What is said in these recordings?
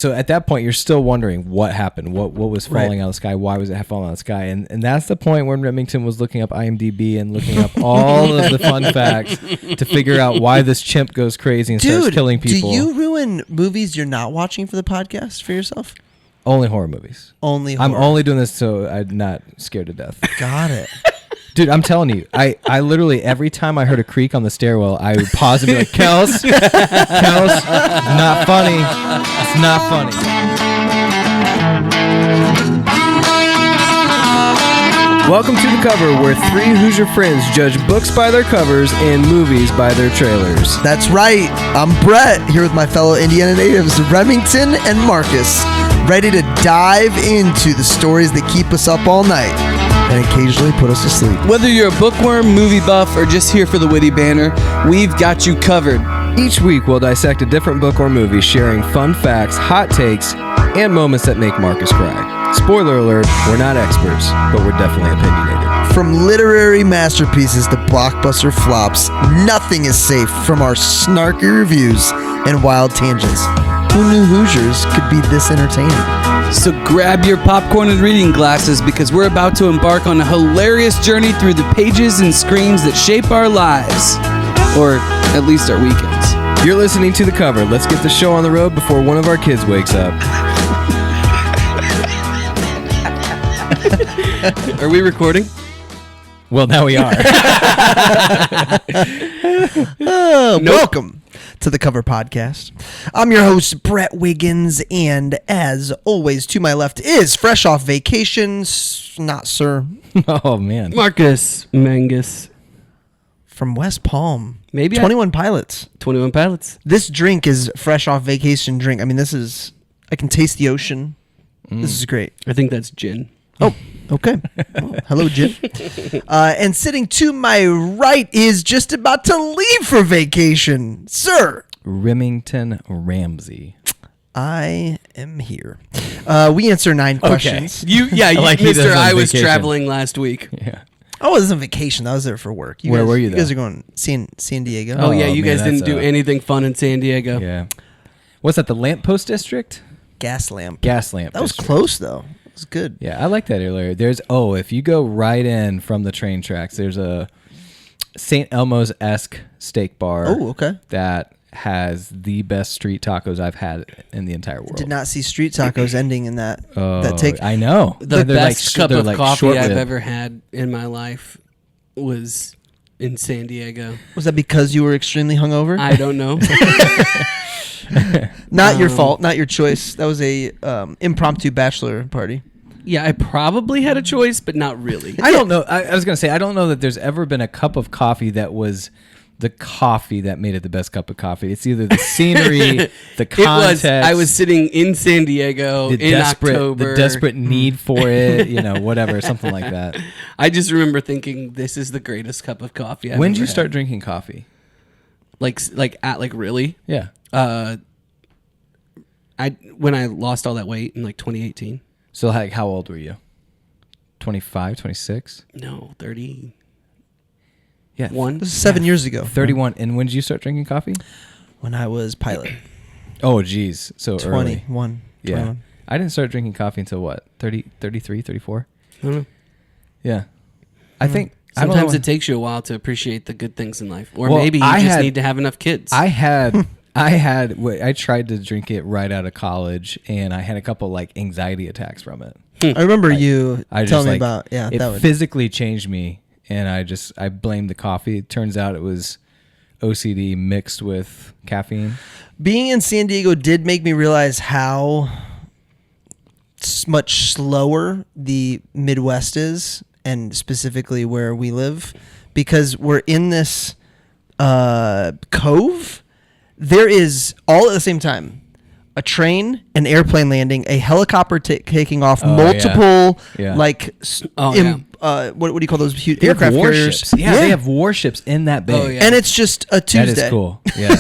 So at that point, you're still wondering what happened, what was falling out of the sky, why was it falling out of the sky, and that's the point when Remington was looking up IMDb and looking up all of the fun facts to figure out why this chimp goes crazy and starts killing people. Do you ruin movies you're not watching for the podcast for yourself? Only horror movies. Only horror. I'm only doing this so I'm not scared to death. Got it. Dude, I'm telling you, I literally, every time I heard a creak on the stairwell, I would pause and be like, Kels, not funny. It's not funny. Welcome to The Cover, where three Hoosier friends judge books by their covers and movies by their trailers. That's right. I'm Brett, here with my fellow Indiana natives, Remington and Marcus, ready to dive into the stories that keep us up all night and occasionally put us to sleep. Whether you're a bookworm, movie buff, or just here for the witty banter, we've got you covered. Each week, we'll dissect a different book or movie, sharing fun facts, hot takes, and moments that make Marcus cry. Spoiler alert, we're not experts, but we're definitely opinionated. From literary masterpieces to blockbuster flops, nothing is safe from our snarky reviews and wild tangents. Who knew Hoosiers could be this entertaining? So grab your popcorn and reading glasses because we're about to embark on a hilarious journey through the pages and screens that shape our lives. Or at least our weekends. You're listening to The Cover. Let's get the show on the road before one of our kids wakes up. Are we recording? Well, now we are. Welcome to The Cover Podcast. I'm your host, Brett Wiggins, and as always, to my left is fresh off vacation, not sir. Oh, man. Marcus Mangus. From West Palm. Maybe 21 Pilots. 21 Pilots. This drink is fresh off vacation drink. I mean, I can taste the ocean. This is great. I think that's gin. Oh, okay. Oh, hello, Jim. And sitting to my right is just about to leave for vacation, sir. Remington Ramsey. I am here. We answer 9 questions. Mister, I was traveling last week. Yeah. Oh, it was on vacation. I was there for work. Where were you, You guys are going San Diego. Oh, yeah, you man, guys didn't do anything fun in San Diego. Yeah. What's that, the Lamppost District? Gas lamp. Gas Lamp That was District. close, though. It was good. Yeah, I like that earlier. If you go right in from the train tracks, there's a St. Elmo's-esque steak bar. Oh, okay. That has the best street tacos I've had in the entire world. Did not see street tacos ending in that take. I know. The best cup of coffee short-lived. I've ever had in my life was in San Diego. Was that because you were extremely hungover? I don't know. Not your fault, not your choice. That was a impromptu bachelor party. Yeah, I probably had a choice, but not really. I don't know. I was going to say, I don't know that there's ever been a cup of coffee that was the coffee that made it the best cup of coffee. It's either the scenery, the context. I was sitting in San Diego October. The desperate need for it, whatever, something like that. I just remember thinking, this is the greatest cup of coffee I've When did ever you start had. drinking coffee? Really? Yeah. When I lost all that weight in 2018. So how old were you? 25, 26? No, 30. Yeah. This is 7 years ago. 31. And when did you start drinking coffee? When I was pilot. Oh, geez. So 21. early. Yeah. 21. I didn't start drinking coffee until what? 30, 33, 34? I don't know. Yeah. I think... Sometimes it takes you a while to appreciate the good things in life. Or maybe you just need to have enough kids. I tried to drink it right out of college, and I had a couple anxiety attacks from it. I remember you telling me about it physically changed me, and I blamed the coffee. It turns out it was OCD mixed with caffeine. Being in San Diego did make me realize how much slower the Midwest is, and specifically where we live, because we're in this cove. There is all at the same time a train, an airplane landing, a helicopter taking off, multiple what do you call those huge aircraft carriers? Yeah, they have warships in that bay. Oh, yeah. And it's just a Tuesday. That is cool. Yeah.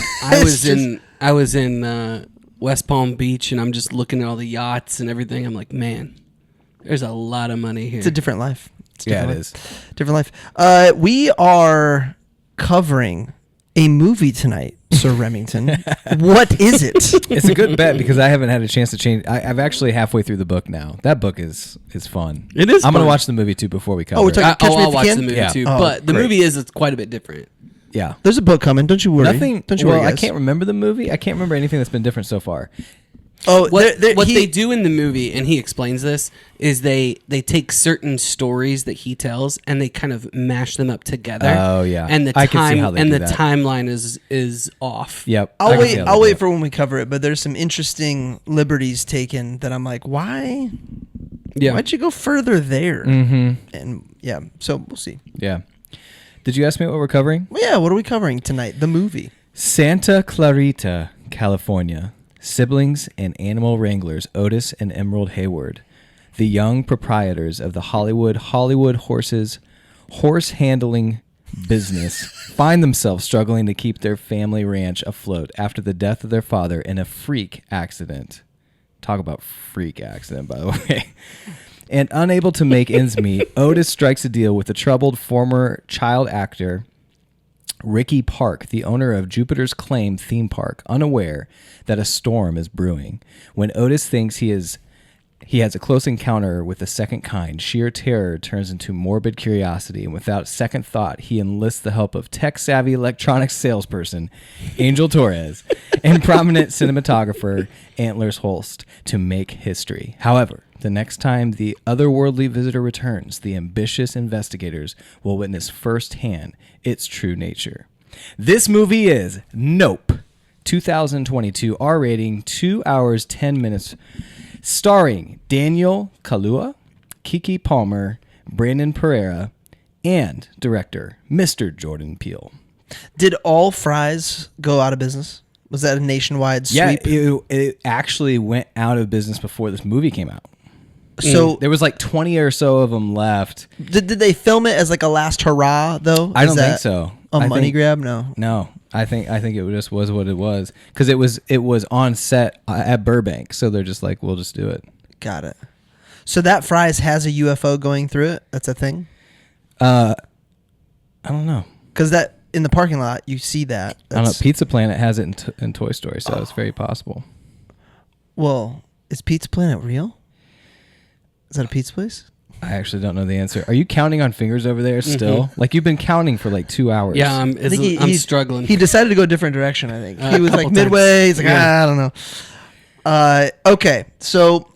I was in West Palm Beach, and I'm just looking at all the yachts and everything. I'm like, man, there's a lot of money here. It's a different life. It is. Different life. We are covering a movie tonight Sir Remington. What is it? It's a good bet because I haven't had a chance to change. I've actually halfway through the book now. That book is fun. It is I'm going fun. to watch the movie too before we cover we're it. talking- Catch Me If I'll You watch Can? the movie Yeah. too, Oh, but the great. movie is quite a bit different. Yeah. There's a book coming. Don't you worry. Nothing. Don't you Well, worry, I guys. can't remember the movie. I can't remember anything that's been different so far. Oh, What they do in the movie, and he explains this, is they take certain stories that he tells and they kind of mash them up together. Oh, yeah. and the I can see time how they and do the that. timeline is off. Yep. I I'll can see wait. how they I'll do wait it. for when we cover it. But there's some interesting liberties taken that I'm like, why? Yeah. Why'd you go further there? Mm-hmm. And yeah, so we'll see. Yeah. Did you ask me what we're covering? Well, yeah, what are we covering tonight? The movie. Santa Clarita, California. Siblings and animal wranglers Otis and Emerald Hayward, the young proprietors of the Hollywood horse handling business, find themselves struggling to keep their family ranch afloat after the death of their father in a freak accident. Talk about freak accident, by the way. And unable to make ends meet, Otis strikes a deal with the troubled former child actor Ricky Park, the owner of Jupiter's Claim theme park, unaware that a storm is brewing. When Otis thinks he has a close encounter with the second kind, sheer terror turns into morbid curiosity, and without second thought, he enlists the help of tech-savvy electronics salesperson Angel Torres and prominent cinematographer Antlers Holst to make history. However, the next time the otherworldly visitor returns, the ambitious investigators will witness firsthand its true nature. This movie is Nope, 2022, R rating, 2 hours, 10 minutes, starring Daniel Kaluuya, Keke Palmer, Brandon Perea, and director Mr. Jordan Peele. Did all fries go out of business? Was that a nationwide sweep? Yeah, it actually went out of business before this movie came out. So There was like 20 or so of them left. did they film it as like a last hurrah though? I Is don't that think so. A I money think- grab? No. No, I think it just was what it was because it was on set at Burbank, so they're just like, we'll just do it. Got it. So that fries has a UFO going through it. That's a thing. I don't know. Because that in the parking lot you see that. I don't know. That's- Pizza Planet has it in Toy Story, so it's very possible. Well, is Pizza Planet real? Is that a pizza place? I actually don't know the answer. Are you counting on fingers over there still? Like you've been counting for like 2 hours. Yeah, I think I'm struggling. He decided to go a different direction. I think A he was like couple midway. He's like, Yeah. I don't know. Okay, so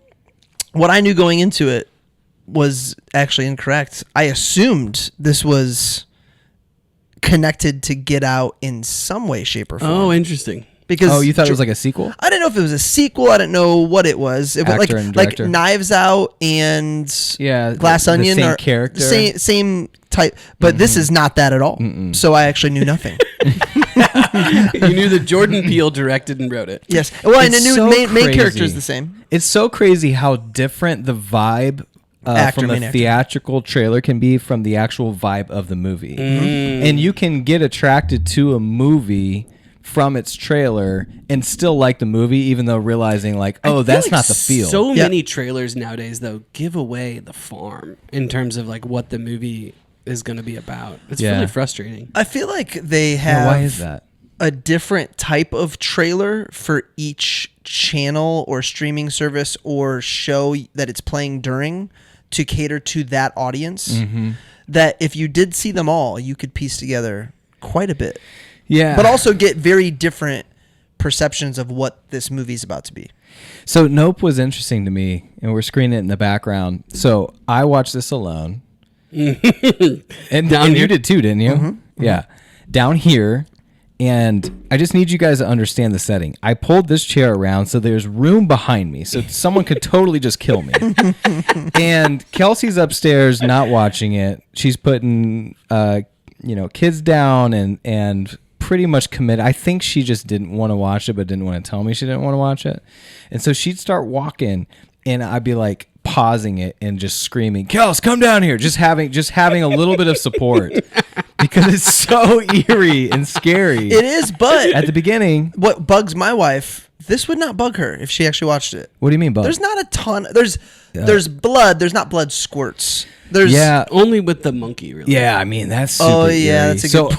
what I knew going into it was actually incorrect. I assumed this was connected to Get Out in some way, shape, or form. Oh, interesting. Because Oh, you thought it was like a sequel? I didn't know if it was a sequel. I didn't know what it was. It was Actor and like director. Knives Out and Yeah, Glass the Onion same or character. same type. But this is not that at all. So I actually knew nothing. You knew that Jordan Peele directed and wrote it. Yes. Well, and I It's knew so main character crazy. is the same. It's so crazy how different the vibe Actor, from main the actor. theatrical trailer can be from the actual vibe of the movie. Mm-hmm. And you can get attracted to a movie from its trailer and still like the movie, even though realizing like, oh, I feel that's like not the feel. So Yeah. many trailers nowadays, though, give away the farm in terms of like what the movie is going to be about. It's Yeah. really frustrating. I feel like they Yeah, have why is that? a different type of trailer for each channel or streaming service or show that it's playing during to cater to that audience. Mm-hmm. That if you did see them all, you could piece together quite a bit. Yeah. But also get very different perceptions of what this movie's about to be. So Nope was interesting to me, and we're screening it in the background. So I watched this alone. and Down you here? did too, didn't you? Yeah. Down here. And I just need you guys to understand the setting. I pulled this chair around so there's room behind me, so someone could totally just kill me. And Kelsey's upstairs not watching it. She's putting kids down and pretty much committed. I think she just didn't want to watch it, but didn't want to tell me she didn't want to watch it. And so she'd start walking, and I'd be like pausing it and just screaming, "Kels, come down here!" Just having a little bit of support because it's so eerie and scary. It is, but At the beginning, what bugs my wife, this would not bug her if she actually watched it. what do you mean, Bug? There's not a ton. There's blood. There's not blood squirts. There's Only with the monkey, really. Yeah, I mean that's super Oh, yeah, eerie. that's a good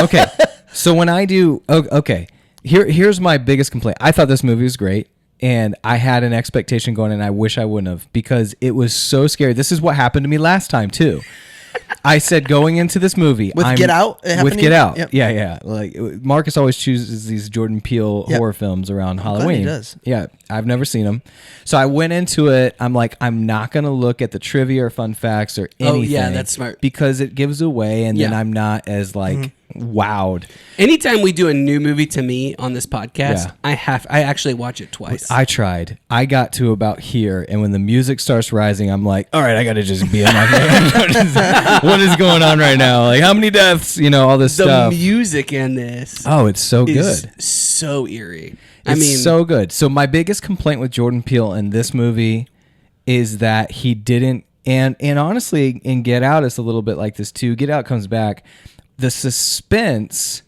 okay. So when I do, okay, here's my biggest complaint. I thought this movie was great, and I had an expectation going, and I wish I wouldn't have, because it was so scary. This is what happened to me last time too. I said going into this movie with Get Out. With Get Out, yep. yeah. Like Marcus always chooses these Jordan Peele horror films around Halloween. He does. Yeah, I've never seen them, so I went into it. I'm like, I'm not gonna look at the trivia or fun facts or anything. Oh yeah, that's smart, because it gives away, and then I'm not as like wowed. Anytime we do a new movie to me on this podcast, I actually watch it twice. I tried. I got to about here, and when the music starts rising, I'm like, all right, I got to just be in my head. What is going on right now? Like, how many deaths? All this stuff. The music in this. Oh, it's so is good. So eerie. It's so good. So my biggest complaint with Jordan Peele in this movie is that he didn't, and honestly, in Get Out, it's a little bit like this too. Get Out comes back. The suspense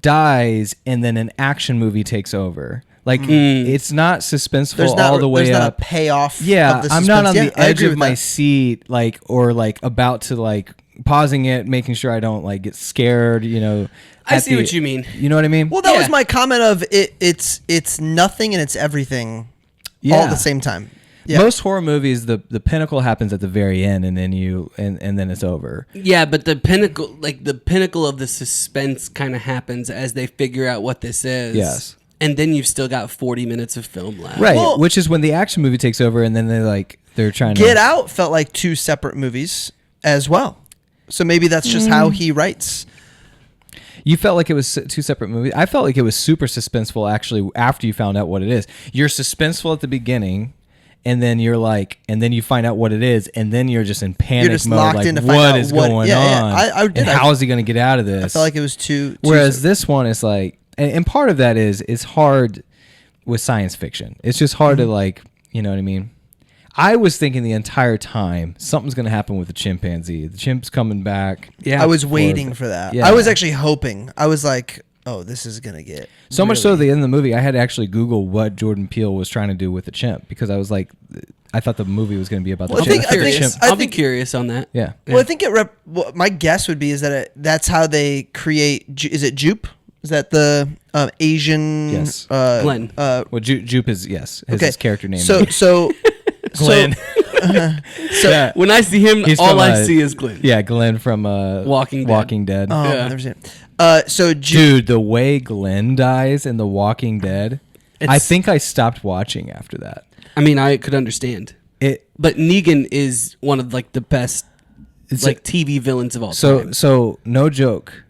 dies, and then an action movie takes over. Like it's not suspenseful all the way there's up. Not a payoff. Yeah, of the I'm not on suspense. the edge of my seat, or about to pausing it, making sure I don't get scared. I see what you mean. You know what I mean? Well, that was my comment of it. It's nothing and it's everything, all at the same time. Yeah. Most horror movies, the pinnacle happens at the very end, and then and then it's over. Yeah, but the pinnacle of the suspense kind of happens as they figure out what this is. Yes. And then you've still got 40 minutes of film left. Right, which is when the action movie takes over, and then they're trying to... Get Out felt like two separate movies as well. So maybe that's just how he writes. You felt like it was two separate movies? I felt like it was super suspenseful, actually, after you found out what it is. You're suspenseful at the beginning, and then and then you find out what it is, and then you're just in panic mode. Locked in to find what out is going on? I did. How is he going to get out of this? I felt like it was two Whereas this one is and part of that is it's hard with science fiction. It's just hard to you know what I mean? I was thinking the entire time something's going to happen with the chimpanzee. The chimp's coming back. Yeah, I was waiting for that. Yeah. I was actually hoping. I was like, oh, this is going to get... So much so at the end of the movie, I had to actually Google what Jordan Peele was trying to do with the chimp, because I was like, I thought the movie was going to be about the chimp. I'll be curious on that. Yeah. Well, I think my guess would be is that that's how they create... Is it Jupe? Is that the Asian... Yes. Glenn. Well, Jupe is, his character name. So Glenn. So when I see him, all I see is Glenn. Yeah, Glenn from Walking Dead. Oh, Yeah. I've never seen it. So dude, the way Glenn dies in The Walking Dead, I think I stopped watching after that. I mean, I could understand it, but Negan is one of the best TV villains of all time. So no joke.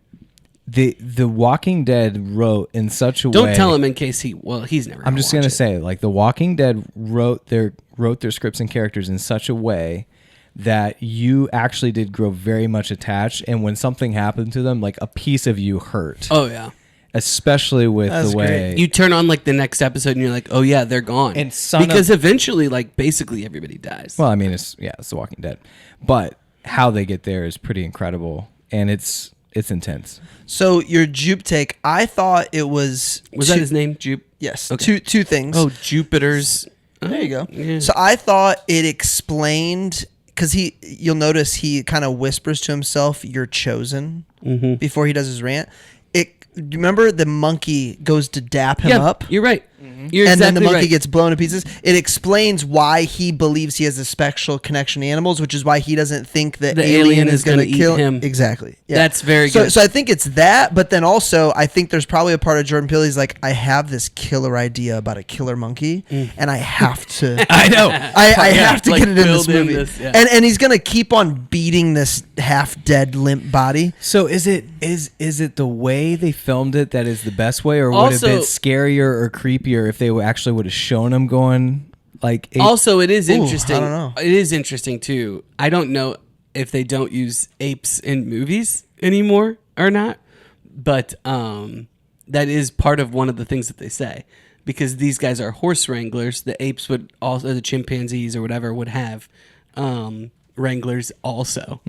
The Walking Dead wrote in such a way. Don't tell him in case he's never. I'm just gonna say, The Walking Dead wrote their scripts and characters in such a way that you actually did grow very much attached, and when something happened to them, a piece of you hurt. Oh yeah. Especially with the way you turn on the next episode and you're like, oh yeah, they're gone. And because eventually basically everybody dies. Well, I mean, it's The Walking Dead, but how they get there is pretty incredible, and it's intense. So your Jupe take, I thought it was... that his name, Jupe? Yes. Okay. Two things. Oh, Jupiter's... There you go. Yeah. So I thought it explained... Because you'll notice he kind of whispers to himself, "You're chosen," before he does his rant. Remember the monkey goes to dap him up? You're right. You're and then the exactly monkey right. gets blown to pieces. It explains why he believes he has a special connection to animals, which is why he doesn't think that the alien is going to kill him. Exactly. Yeah. That's very good. So I think it's that, but then also I think there's probably a part of Jordan Peele. He's like, I have this killer idea about a killer monkey, and I have to. I know. I have to get it in this movie, yeah. and he's going to keep on beating this half dead limp body. So is it the way they filmed it that is the best way, or would it have been scarier or creepier if they actually would have shown him going Also, it is interesting. I don't know. It is interesting too. I don't know if they don't use apes in movies anymore or not, but that is part of one of the things that they say, because these guys are horse wranglers. The apes would also, the chimpanzees or whatever, would have wranglers also,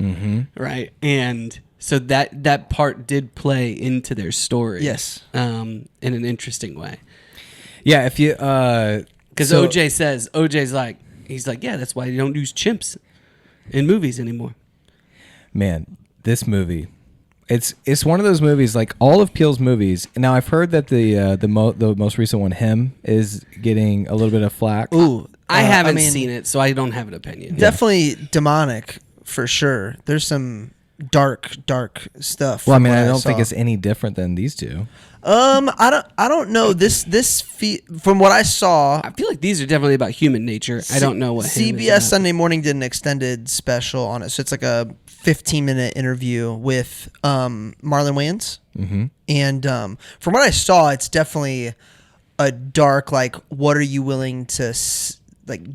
right? And so that part did play into their story, Yes, in an interesting way. Yeah, if you because OJ's like, yeah, that's why you don't use chimps in movies anymore. Man, this movie, It's one of those movies, like all of Peele's movies. Now I've heard that the most recent one, Him, is getting a little bit of flack. Ooh, I haven't seen it, so I don't have an opinion. Definitely demonic for sure. There's some dark stuff. Well, I mean, I don't think it's any different than these two. I don't know. From what I saw, I feel like these are definitely about human nature. I don't know what Him is CBS about. Sunday Morning did an extended special on it, so it's like a 15-minute interview with Marlon Wayans. Mm-hmm. And from what I saw, it's definitely a dark, like, what are you willing to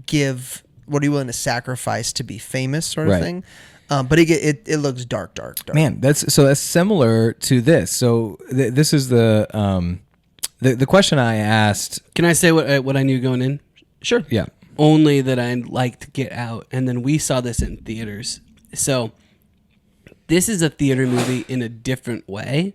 give? What are you willing to sacrifice to be famous, sort of thing? But it looks dark. Man, that's similar to this. So this is the question I asked. Can I say what I knew going in? Sure. Yeah. Only that I liked Get Out, and then we saw this in theaters. So this is a theater movie in a different way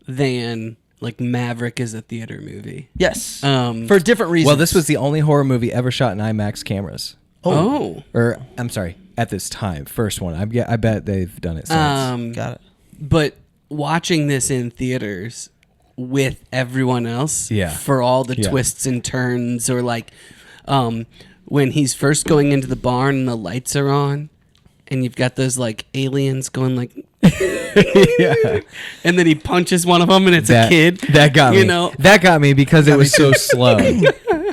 than like Maverick is a theater movie. Yes. For different reasons. Well, this was the only horror movie ever shot in IMAX cameras. Oh. Or I'm sorry, at this time, first one. I bet they've done it since. Got it. But watching this in theaters with everyone else, Yeah. for all the twists and turns, or like when he's first going into the barn and the lights are on, and you've got those like aliens going like, Yeah. and then he punches one of them, and it's a kid. That got me. You know, That got me because it was so slow.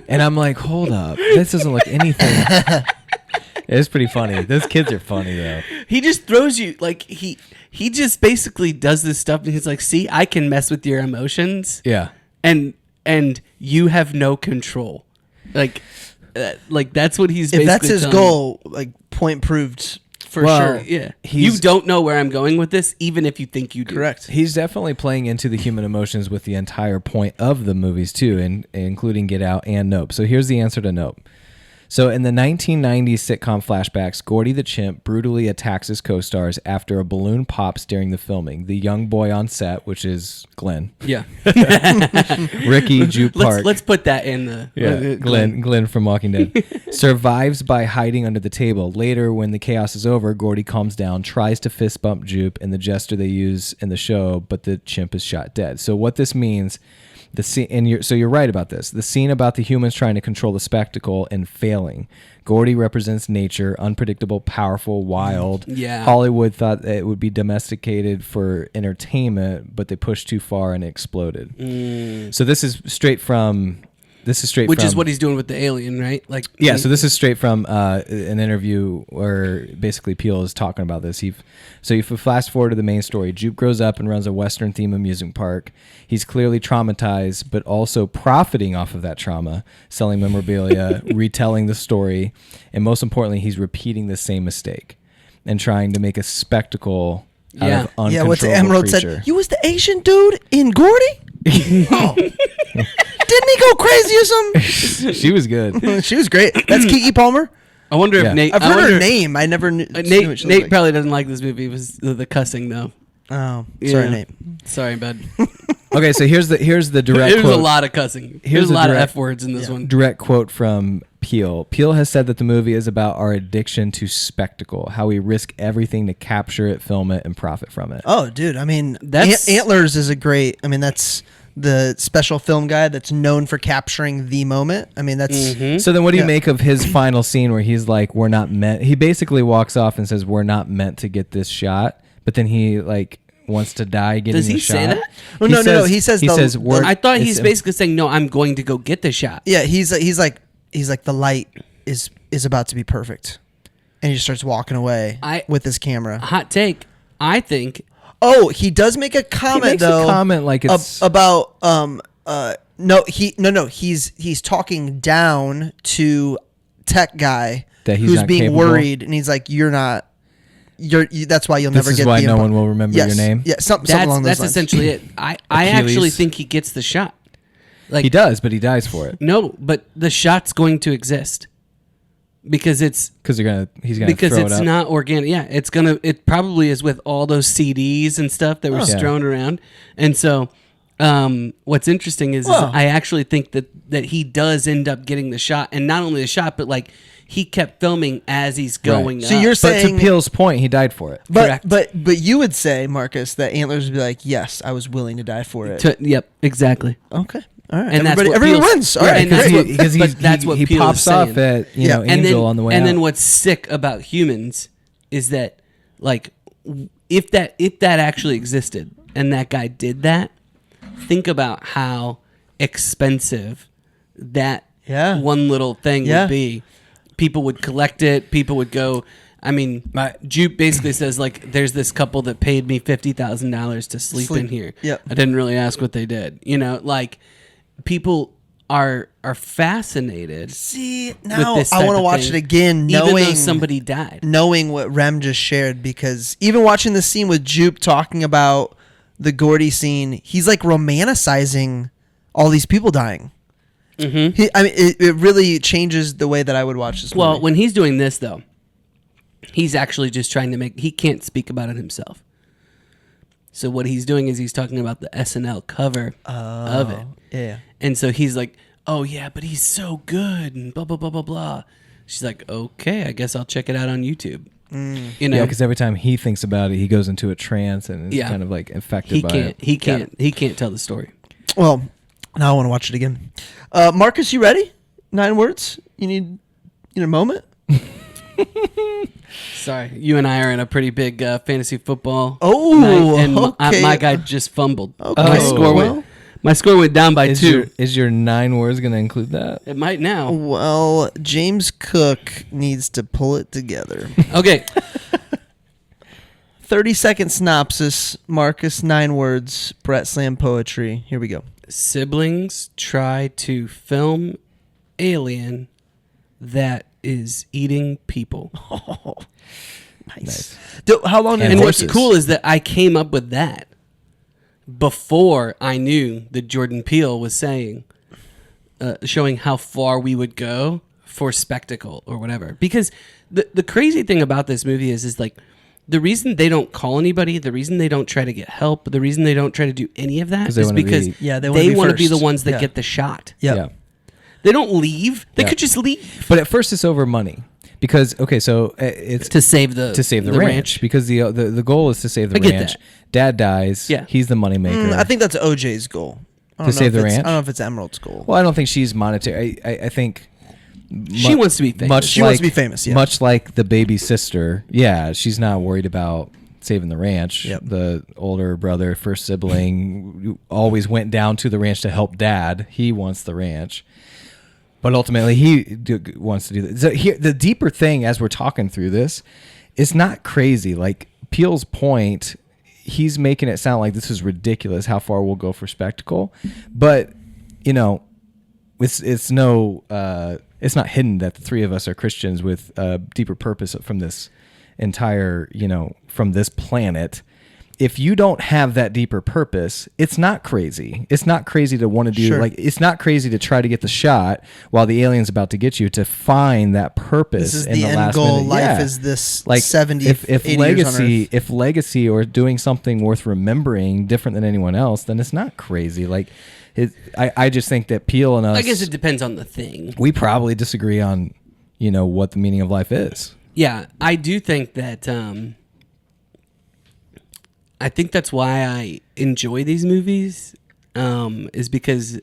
And I'm like, hold up, this doesn't look anything. It's pretty funny. Those kids are funny though. he just throws you like he just basically does this stuff, and he's like, see, I can mess with your emotions. Yeah. And you have no control. Like that's what he's. If that's basically his telling goal, like, point proved for Well, sure. yeah. You don't know where I'm going with this, even if you think you do. Correct. He's definitely playing into the human emotions with the entire point of the movies too, and including Get Out and Nope. So here's the answer to Nope. So in the 1990s sitcom flashbacks, Gordy the chimp brutally attacks his co-stars after a balloon pops during the filming. The young boy on set, which is Glenn, Yeah. Ricky Juke Park. Let's put that in the Glenn from Walking Dead survives by hiding under the table. Later, when the chaos is over, Gordy calms down, tries to fist bump Jupe in the gesture they use in the show, but the chimp is shot dead. So what this means, the scene, and you're right about this. The scene about the humans trying to control the spectacle and failing. Gordy represents nature, unpredictable, powerful, wild. Yeah. Hollywood thought that it would be domesticated for entertainment, but they pushed too far and it exploded. So this is straight from. Which is what he's doing with the alien, right? Like, yeah, so this is straight from an interview where basically Peele is talking about this. So if we flash forward to the main story, Jupe grows up and runs a Western-themed amusement park. He's clearly traumatized, but also profiting off of that trauma, selling memorabilia, retelling the story, and most importantly, he's repeating the same mistake and trying to make a spectacle out of uncontrollable Yeah, what's Emerald creature. said? You was the Asian dude in Gordy? Oh. Didn't he go crazy or something? She was good. She was great. That's Keke Palmer. I wonder Yeah. if Nate. I've heard her name. I never knew. Nate probably doesn't like this movie. It was the cussing though. Oh, sorry, Yeah. Nate. Sorry, bud. Okay, so here's the direct There was quote. a lot of cussing. Here's There's a the lot of direct- F words in this one. Direct quote from Peele. Peele has said that the movie is about our addiction to spectacle, how we risk everything to capture it, film it, and profit from it. Oh, dude. I mean, That's- Antlers is a great. I mean, that's the special film guy that's known for capturing the moment. I mean, that's So then what do you Yeah. make of his final scene where he's like, we're not meant, he basically walks off and says, we're not meant to get this shot, but then he like wants to die getting Does the he shot. say that? Oh, no. He says we're, I thought he's it's- basically saying, "No, I'm going to go get the shot." yeah. He's like the light is about to be perfect, and he just starts walking away with his camera. Hot take. I think Oh, he does make a comment makes a though. comment like it's- about he's talking down to tech guy That he's who's not being capable? worried, and he's like, that's why you'll This never is get why the no impo- one will remember Yes. your name? Yeah, something along those that's lines. essentially it. I Achilles. actually think he gets the shot. Like He does, but he dies for it No, but the shot's going to exist because it's because he's gonna because throw it's it up. not organic. Yeah, it probably is with all those CDs and stuff that were Yeah. strewn around. And so what's interesting is Well- I actually think that he does end up getting the shot, and not only the shot, but like he kept filming as he's going So up. you're But saying, to Peele's point, he died for it. but Correct. you would say, Marcus, that Antlers would be like, yes, I was willing to die for it. Yep, exactly. Okay, all right, And that's what everyone Peele's- wins. All yeah, right, and that's great. what- Because but that's what he Peele is pops off saying. at Angel and on the way and out. then what's sick about Humans is that, like, if that actually existed and that guy did that, think about how expensive that one little thing would be. People would collect it. People would go. I mean, Jupe basically says, like, there's this couple that paid me $50,000 to sleep in here. Yep. I didn't really ask what they did. You know, like, people are fascinated. See, with now this I type want to of watch thing, it again, even knowing though somebody died. knowing what Rem just shared, because even watching the scene with Jupe talking about the Gordy scene, he's like romanticizing all these people dying. Mm-hmm. I mean, it really changes the way that I would watch this movie. Well, when he's doing this, though, he's actually just trying to he can't speak about it himself. So what he's doing is he's talking about the SNL cover of it. Yeah. And so he's like, oh, yeah, but he's so good and blah, blah, blah, blah, blah. She's like, okay, I guess I'll check it out on YouTube. You know, Yeah, because every time he thinks about it, he goes into a trance and is Yeah. kind of like affected he by can't, it. he can't tell the story. Well, now I want to watch it again. Marcus, you ready? 9 words? You need a moment? Sorry, you and I are in a pretty big fantasy football. Oh, night, and okay. my guy just fumbled. Okay. My score went down by Is 2. is your 9 words going to include that? It might now. Well, James Cook needs to pull it together. Okay. 30-second synopsis. Marcus, 9 words. Brett Slam poetry. Here we go. Siblings try to film alien that is eating people. Oh, nice. Nice. How long did And And it what's take? cool is that I came up with that before I knew that Jordan Peele was saying, showing how far we would go for spectacle or whatever. Because the crazy thing about this movie is like, the reason they don't call anybody, the reason they don't try to get help, the reason they don't try to do any of that they is wanna because be- Yeah, they they wanna want be to be the first. ones that Yeah. get the shot. Yep. Yeah. They don't leave. They Yeah. could just leave But at first it's over money. Because, okay, so it's to save the ranch. Because the goal is to save the I get ranch. that. Dad dies. Yeah. He's the moneymaker. I think that's OJ's goal. I don't To know save if the it's- ranch? I don't know if it's Emerald's goal. Well, I don't think she's monetary. I think She wants to be famous. She wants to be famous, yeah. Much like the baby sister. Yeah, she's not worried about saving the ranch. Yep. The older brother, first sibling, always went down to the ranch to help dad. He wants the ranch. But ultimately, wants to do that. So here, the deeper thing, as we're talking through this, is not crazy. Like Peele's point, he's making it sound like this is ridiculous how far we'll go for spectacle. But you know, it's not hidden that the three of us are Christians with a deeper purpose from this entire, from this planet. If you don't have that deeper purpose, it's not crazy. It's not crazy to want to do Sure. it's not crazy to try to get the shot while the alien's about to get you, to find that purpose. This is in the the end last goal. minute. Life Yeah. is this Like 70, if 80 legacy, years on Earth. if legacy or doing something worth remembering different than anyone else, then it's not crazy. Like I just think that Peele and us, I guess it depends on the thing. we probably disagree on, what the meaning of life is. Yeah, I do think that. I think that's why I enjoy these movies, is because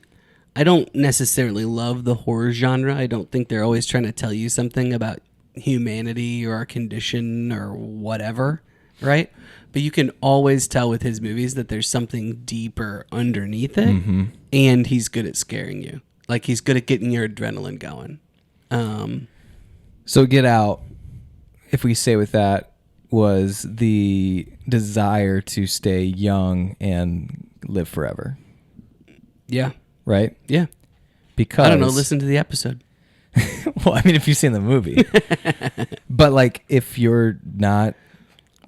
I don't necessarily love the horror genre. I don't think they're always trying to tell you something about humanity or our condition or whatever, right? But you can always tell with his movies that there's something deeper underneath it, and he's good at scaring you. Like, he's good at getting your adrenaline going. So Get Out, if we say with that, was the desire to stay young and live forever, Yeah, right? yeah. Because I don't know. Listen to the episode. well, I mean, if you've seen the movie, but like, if you're not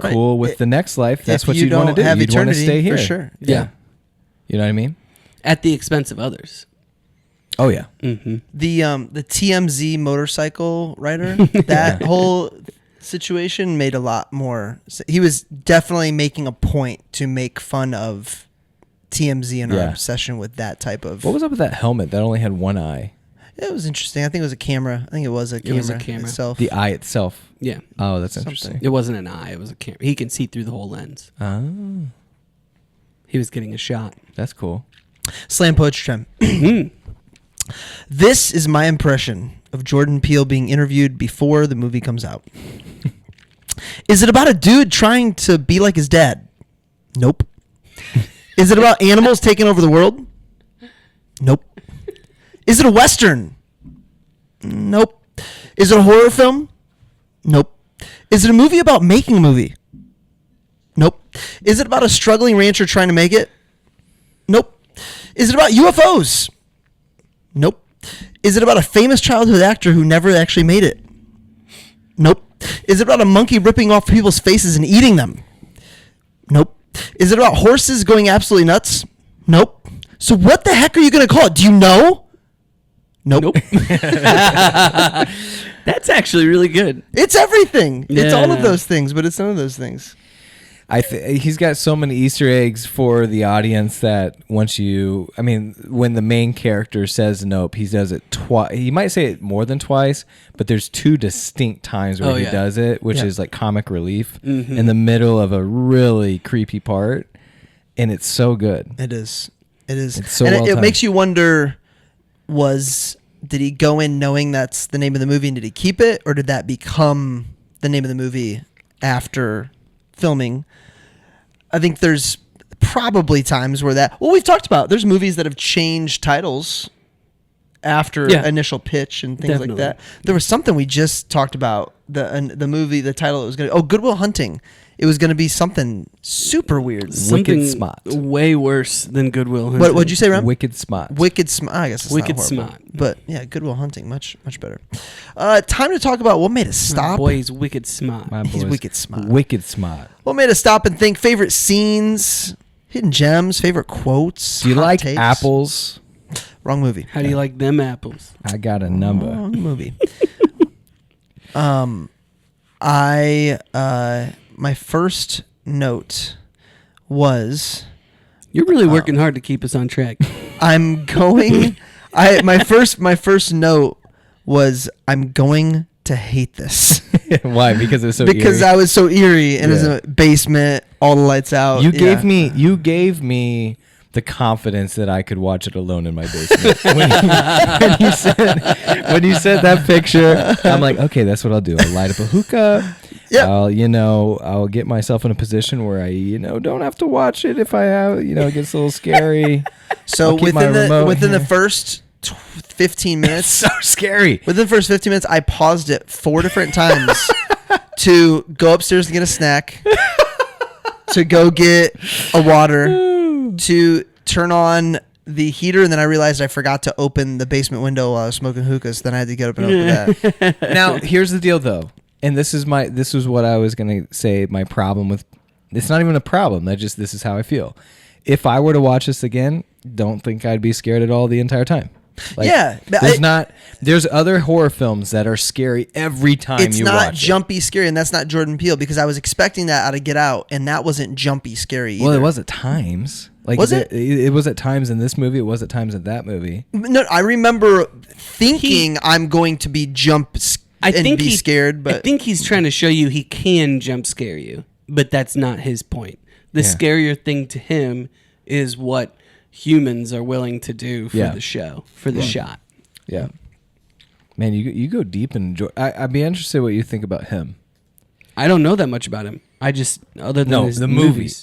Right. cool with the next life, that's If what you you'd want to don't do. have You'd want to eternity, stay here for sure. Yeah. You know what I mean? At the expense of others. Oh yeah. Mm-hmm. The TMZ motorcycle rider, that whole situation made a lot more. He was definitely making a point to make fun of TMZ and our Yeah. obsession with that type of. What was up with that helmet that only had one eye? It was interesting. I think it was a camera. I think it was a camera, itself. The eye itself. Yeah. Oh, that's interesting. It wasn't an eye. It was a camera. He can see through the whole lens. Oh, He was getting a shot. that's cool. Slam poetry time. This is my impression of Jordan Peele being interviewed before the movie comes out. Is it about a dude trying to be like his dad? Nope. Is it about animals taking over the world? Nope. Is it a Western? Nope. Is it a horror film? Nope. Is it a movie about making a movie? Nope. Is it about a struggling rancher trying to make it? Nope. Is it about UFOs? Nope. Is it about a famous childhood actor who never actually made it? Nope. Is it about a monkey ripping off people's faces and eating them? Nope. Is it about horses going absolutely nuts? Nope. So what the heck are you going to call it? Do you know? Nope. That's actually really good. It's everything. It's all of Yeah. those things, but it's none of those things. He's got so many Easter eggs for the audience that when the main character says nope, he does it twice. He might say it more than twice, but there's two distinct times where he does it, which is like comic relief in the middle of a really creepy part, and it's so good. It is. It's so and well it timed. makes you wonder, did he go in knowing that's the name of the movie and did he keep it, or did that become the name of the movie after filming? I think there's probably times where we've talked about, there's movies that have changed titles after initial pitch and things like that. There was something we just talked about, the movie, the title, it was going to, Good Will Hunting. It was going to be something super weird. Something Wicked Smart. way worse than Good Will Hunting. What'd you say, Ram? Wicked Smart. Wicked Smart. I guess it's Wicked not horrible. Smart. But yeah, Good Will Hunting, much better. Time to talk about what made us stop. Boy, he's wicked smart. My He's boy's wicked smart. Wicked Smart. What made us stop and think? Favorite scenes, hidden gems, favorite quotes. Do you hot like takes? apples? Wrong movie. How do you like them apples? I got a number. Wrong movie. My first note was You're really working hard to keep us on track. I'm going. My first note was I'm going to hate this. Why? Because it's so Because eerie? I was so eerie and it was Yeah. a basement, all the lights out. You gave me the confidence that I could watch it alone in my basement. when you said that picture, I'm like, okay, that's what I'll do. I'll light up a hookah. Yep. I'll get myself in a position where I, don't have to watch it if I have, it gets a little scary. So I'll keep my remote within the here. first 15 minutes, So scary. within the first 15 minutes, I paused it 4 different times to go upstairs to get a snack, to go get a water, to turn on the heater, and then I realized I forgot to open the basement window while I was smoking hookahs. Then I had to get up and open that. Now, here's the deal, though, and this is what I was gonna say. My problem with it's not even a problem. This is how I feel. If I were to watch this again, don't think I'd be scared at all the entire time. Yeah, There's other horror films that are scary every time it's you not watch jumpy scary, and that's not Jordan Peele, because I was expecting that out of Get Out, and that wasn't jumpy scary it. either. Well, it was at times. Was it? It was at times in this movie. It was at times in that movie. No, I remember thinking I'm going to be scared, but I think he's trying to show you he can jump scare you, but that's not his point. The scarier thing to him is what humans are willing to do for the show, for the shot. Yeah. Man, you go deep and enjoy. I'd be interested what you think about him. I don't know that much about him. I just, other than his the movies.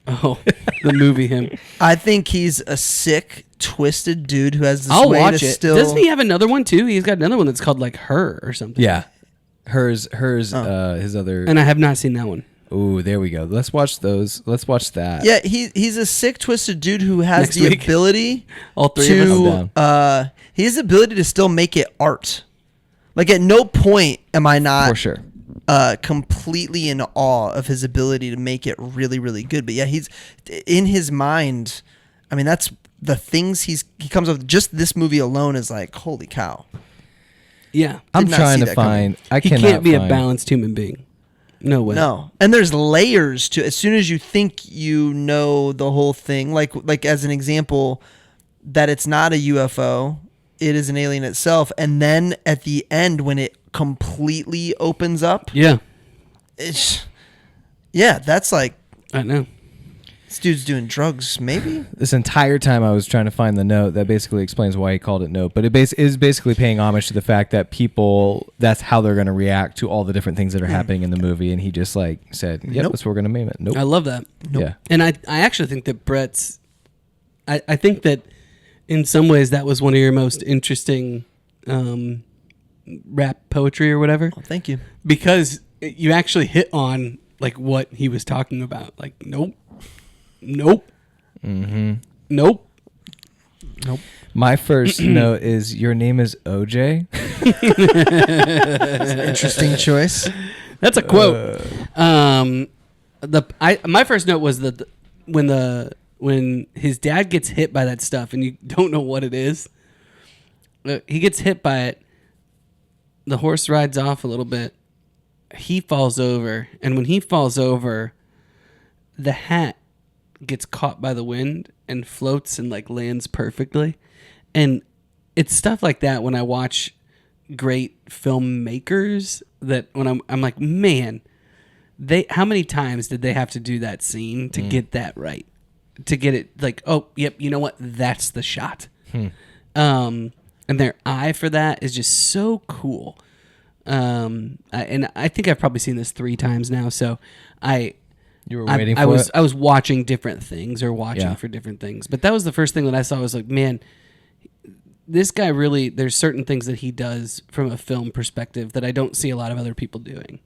Oh, the movie him. I think he's a sick, twisted dude who has this I'll way watch to it. still. Doesn't he have another one too? He's got another one that's called like Her or something. Yeah. Hers. His other. And I have not seen that one. Ooh, there we go. Let's watch those. Let's watch that. Yeah, he's a sick, twisted dude who has Next the week. ability All three of to. He has the ability to still make it art. Like at no point am I not For sure. completely in awe of his ability to make it really, really good. But yeah, he's in his mind. I mean, that's the things he comes up with. Just this movie alone is like, holy cow. Yeah. I'm not trying see to that coming. find. I He cannot can't be a find- balanced human being. No way. No, and there's layers to. As soon as you think you know the whole thing, like as an example, that it's not a UFO, it is an alien itself, and then at the end when it completely opens up, Yeah. That's like I know. this dude's doing drugs, maybe. This entire time I was trying to find the note that basically explains why he called it note, but it is basically paying homage to the fact that people, that's how they're going to react to all the different things that are happening in the movie, and he just like said, yep, Nope. that's what we're going to name it. Nope. I love that. Yeah. And I actually think that Brett's, I think that in some ways that was one of your most interesting rap poetry or whatever. Oh, thank you. Because you actually hit on like what he was talking about. Like, nope. Mm-hmm. Nope. My first note is your name is OJ. Interesting choice. That's a quote. My first note was that when his dad gets hit by that stuff and you don't know what it is, he gets hit by it. The horse rides off a little bit. He falls over, and when he falls over, the hat gets caught by the wind and floats and like lands perfectly. And it's stuff like that when I watch great filmmakers that when I'm like, man, how many times did they have to do that scene to get that right? To get it like, oh, yep, you know what? That's the shot. And their eye for that is just so cool. And I think I've probably seen this 3 times now. So You were waiting for it? I was watching different things or watching Yeah. for different things. But that was the first thing that I saw. I was like, man, this guy really, there's certain things that he does from a film perspective that I don't see a lot of other people doing.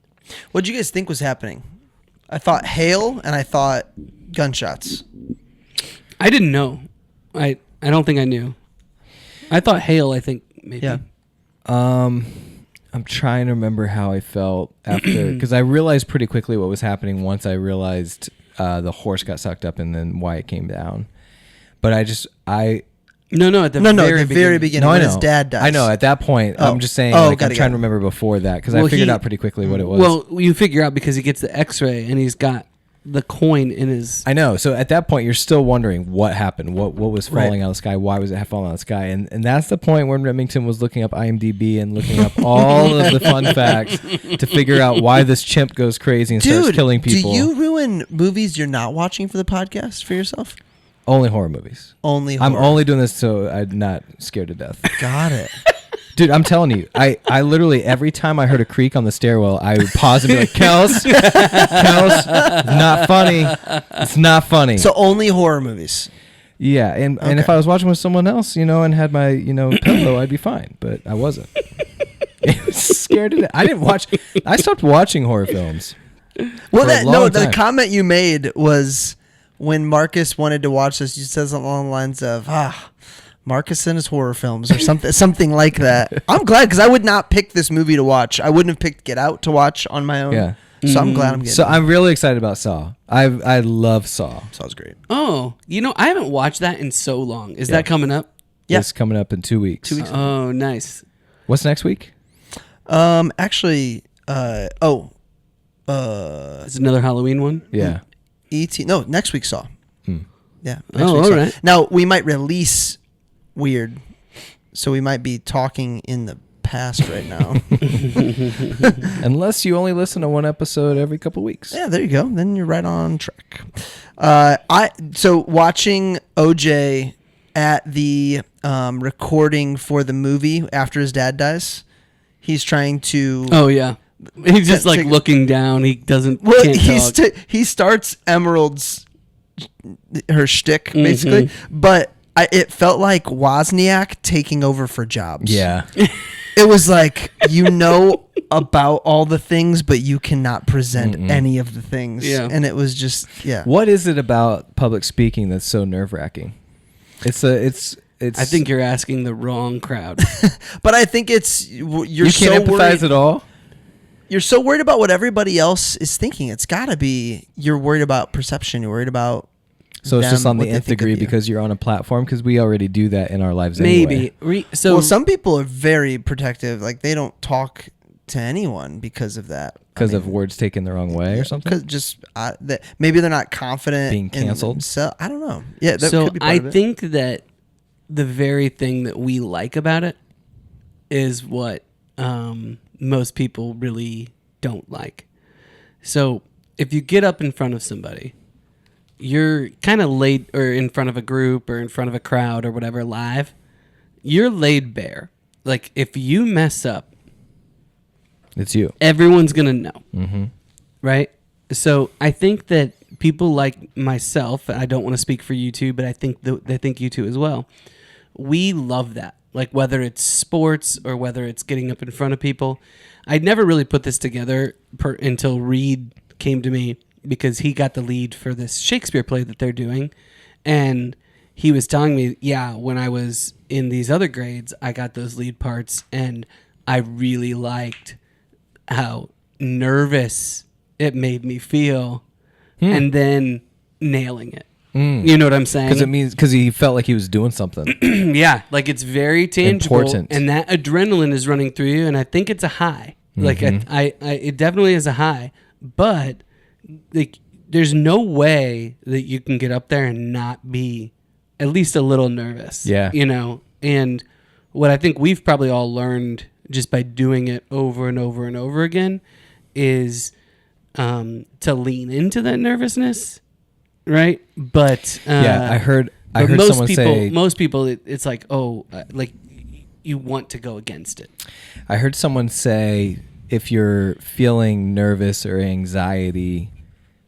What did you guys think was happening? I thought hail and I thought gunshots. I didn't know. I don't think I knew. I thought hail, I think maybe. Yeah. I'm trying to remember how I felt after, because I realized pretty quickly what was happening once I realized the horse got sucked up and then why it came down. But No, at the very beginning No, I when know. his dad dies. I know. At that point, Oh. I'm just saying. Oh, I'm got it. trying to remember before that because Well, I figured he- out pretty quickly what it was. Well, you figure out because he gets the X-ray and he's got the coin in his. I know. So at that point, you're still wondering what happened, what was falling Right. out of the sky, why was it falling out of the sky, and that's the point where Remington was looking up IMDb and looking up all of the fun facts to figure out why this chimp goes crazy and starts Dude, killing people. do you ruin movies you're not watching for the podcast for yourself? Only horror movies. Only I'm horror. only doing this so I'm not scared to death. Got it. Dude, I'm telling you, I literally, every time I heard a creak on the stairwell, I would pause and be like, Kels, not funny. It's not funny. So only horror movies. Yeah, and if Okay. I was watching with someone else, and had my, pillow, I'd be fine. But I wasn't. I was scared to death. I stopped watching horror films. Well, For a long the time. comment you made was when Marcus wanted to watch this. You said something along the lines of, Marcus and his horror films or something like that. I'm glad because I would not pick this movie to watch. I wouldn't have picked Get Out to watch on my own. Yeah. So I'm glad I'm getting. So I'm really excited about Saw. I love Saw. Saw's great. Oh, I haven't watched that in so long. Is Yeah. that coming up? Yeah. It's coming up in 2 weeks. 2 weeks. Oh, nice. What's next week? Actually, It's another Halloween one. Yeah. E.T. No, next week Saw. Yeah. Next Oh, week all Saw. right. Now we might release Weird, so we might be talking in the past right now. Unless you only listen to one episode every couple weeks. Yeah, there you go. Then you're right on track. So watching OJ at the recording for the movie after his dad dies, he's trying to. Oh yeah, he's just like Take- looking down. He doesn't. Well, Can't talk. he starts Emerald's her shtick basically, but it felt like Wozniak taking over for Jobs. Yeah. It was like about all the things, but you cannot present any of the things. Yeah. And it was just What is it about public speaking that's so nerve-wracking? It's I think you're asking the wrong crowd. But I think it's you're you so can't empathize worried. at all. You're so worried about what everybody else is thinking. It's got to be you're worried about perception. You're worried about. So it's just them, on what the they nth think of degree you. because you're on a platform because we already do that in our lives anyway. Maybe. Well, some people are very protective. Like they don't talk to anyone because of that. Because of words taken the wrong way or something? Because maybe they're not confident Being in canceled? themselves. I don't know. Yeah, that So could be part I of it. think that the very thing that we like about it is what most people really don't like. So if you get up in front of somebody, you're kind of laid, or in front of a group or in front of a crowd or whatever live, you're laid bare. Like if you mess up, It's you. everyone's going to know. Mm-hmm. Right? So I think that people like myself, I don't want to speak for you two, but I think they think you two as well. We love that. Like whether it's sports or whether it's getting up in front of people. I'd never really put this together until Reed came to me, because he got the lead for this Shakespeare play that they're doing. And he was telling me, yeah, when I was in these other grades, I got those lead parts, and I really liked how nervous it made me feel, and then nailing it. You know what I'm saying? Because he felt like he was doing something. Yeah, like it's very tangible, Important. and that adrenaline is running through you, and I think it's a high. Like I it definitely is a high, but like there's no way that you can get up there and not be at least a little nervous. Yeah, you know. And what I think we've probably all learned just by doing it over and over and over again is to lean into that nervousness, right? But yeah, I heard most someone people, say. most people, it's like, like you want to go against it. I heard someone say, if you're feeling nervous or anxiety,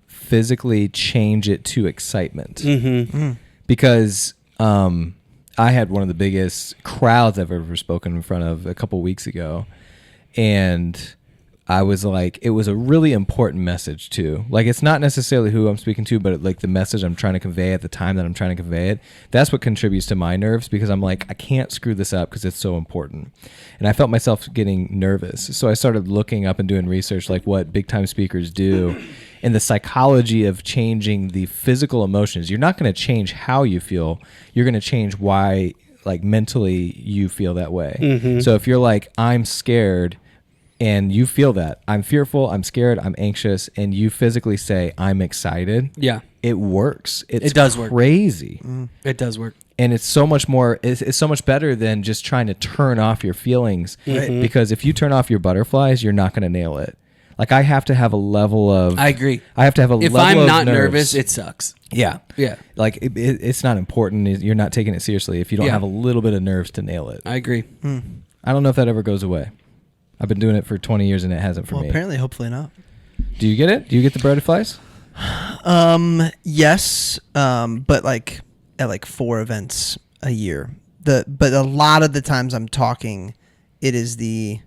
physically change it to excitement. Because I had one of the biggest crowds I've ever spoken in front of a couple weeks ago, and I was like, it was a really important message too. Like, it's not necessarily who I'm speaking to, but like the message I'm trying to convey at the time that I'm trying to convey it. That's what contributes to my nerves, because I'm like, I can't screw this up because it's so important. And I felt myself getting nervous. So I started looking up and doing research, like what big time speakers do and the psychology of changing the physical emotions. You're not going to change how you feel. You're going to change why, like mentally you feel that way. So if you're like, I'm scared, and you feel that I'm fearful, I'm scared, I'm anxious, and you physically say I'm excited, Yeah, it works. it does work. Crazy. It does work. And it's so much more. It's so much better than just trying to turn off your feelings. Because if you turn off your butterflies, you're not going to nail it. Like, I have to have a level of. I agree. I have to have a If level I'm of not nerves. nervous, it sucks. Yeah. Like it's not important. You're not taking it seriously if you don't have a little bit of nerves to nail it. I agree. I don't know if that ever goes away. I've been doing it for 20 years and it hasn't for me. Apparently, hopefully not. Do you get it? Do you get the butterflies? Yes, but like at like 4 events a year. But a lot of the times I'm talking, it is the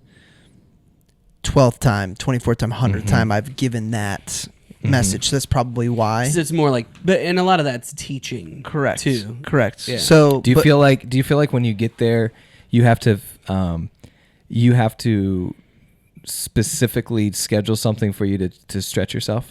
12th time, 24th time, 100th time I've given that message. So that's probably why. It's more like, and a lot of that's teaching. Correct. Too. Correct. Yeah. So Do you feel like when you get there, you have to specifically schedule something for you to stretch yourself?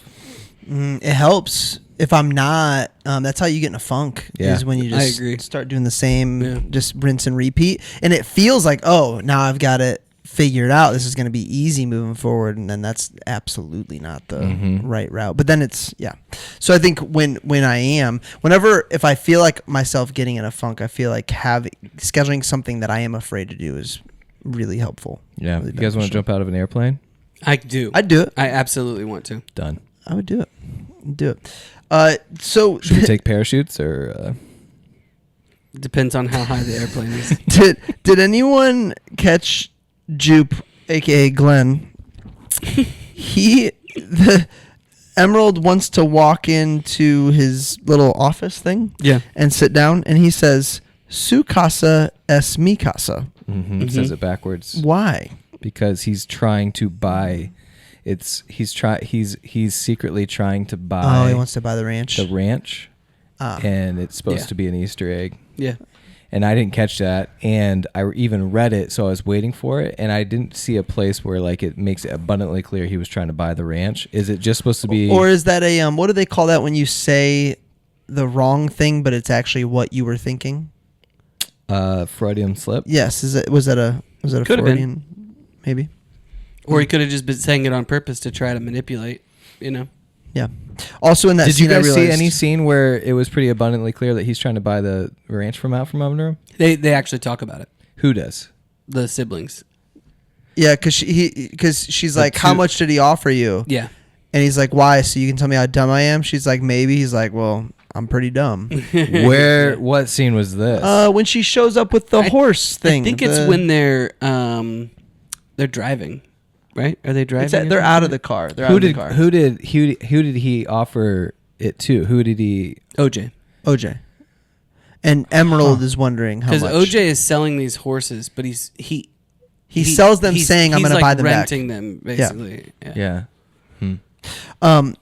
It helps. If I'm not, that's how you get in a funk. Yeah. Is when you I just agree. start doing the same, just rinse and repeat, and it feels like, oh, now I've got it figured out. This is going to be easy moving forward, and then that's absolutely not the right route. But then it's So I think if I feel like myself getting in a funk, I feel like scheduling something that I am afraid to do is really helpful. Yeah. Really You guys want to beneficial. jump out of an airplane? I do. I'd do it. I absolutely want to. Done. I would do it. Do it. So Should we take parachutes or? Depends on how high the airplane is. did anyone catch Jupe, aka Glenn? The Emerald wants to walk into his little office thing, and sit down, and he says, "Su casa es mi casa." Says it backwards. Why? Because he's trying to buy. He's secretly trying to buy. Oh, he wants to buy the ranch. And it's supposed to be an Easter egg. Yeah. And I didn't catch that, and I even read it, so I was waiting for it, and I didn't see a place where like it makes it abundantly clear he was trying to buy the ranch. Is it just supposed to be, or is that a what do they call that when you say the wrong thing but it's actually what you were thinking? Freudian slip? Yes. Was that a Could have Freudian? Maybe. Or he could have just been saying it on purpose to try to manipulate, Yeah. Also in that Did scene, you guys I see realized, any scene where it was pretty abundantly clear that he's trying to buy the ranch from under him? They actually talk about it. Who does? The siblings. Yeah, because she's like, two- how much did he offer you? Yeah. And he's like, why? So you can tell me how dumb I am? She's like, maybe. He's like, well, I'm pretty dumb. What scene was this? When she shows up with the horse thing. I think it's when they're driving, right? Are they driving? They're out of the car. They're out of the car. Who did he offer it to? Who did he? OJ. And Emerald is wondering how much. Because OJ is selling these horses, but he sells them saying, I'm going to buy them back. He's renting them, basically. Yeah.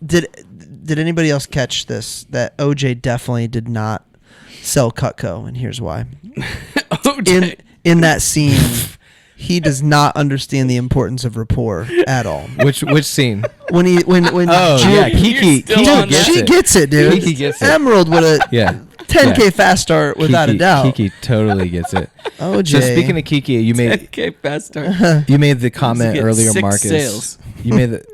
Did anybody else catch this? That OJ definitely did not sell Cutco, and here's why. OJ. In that scene, he does not understand the importance of rapport at all. Which scene? When Keke gets it, dude. Keke gets it. Emerald with a 10K fast start without a doubt. Keke totally gets it. OJ. So speaking of Keke, you made 10K fast start. you made the comment earlier, 6 Marcus. sales.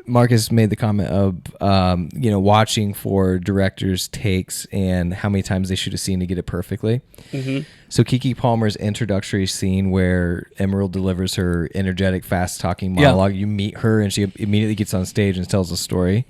Marcus made the comment of watching for directors' takes and how many times they shoot a scene to get it perfectly. Mm-hmm. So Keke Palmer's introductory scene where Emerald delivers her energetic, fast-talking monologue, you meet her and she immediately gets on stage and tells a story.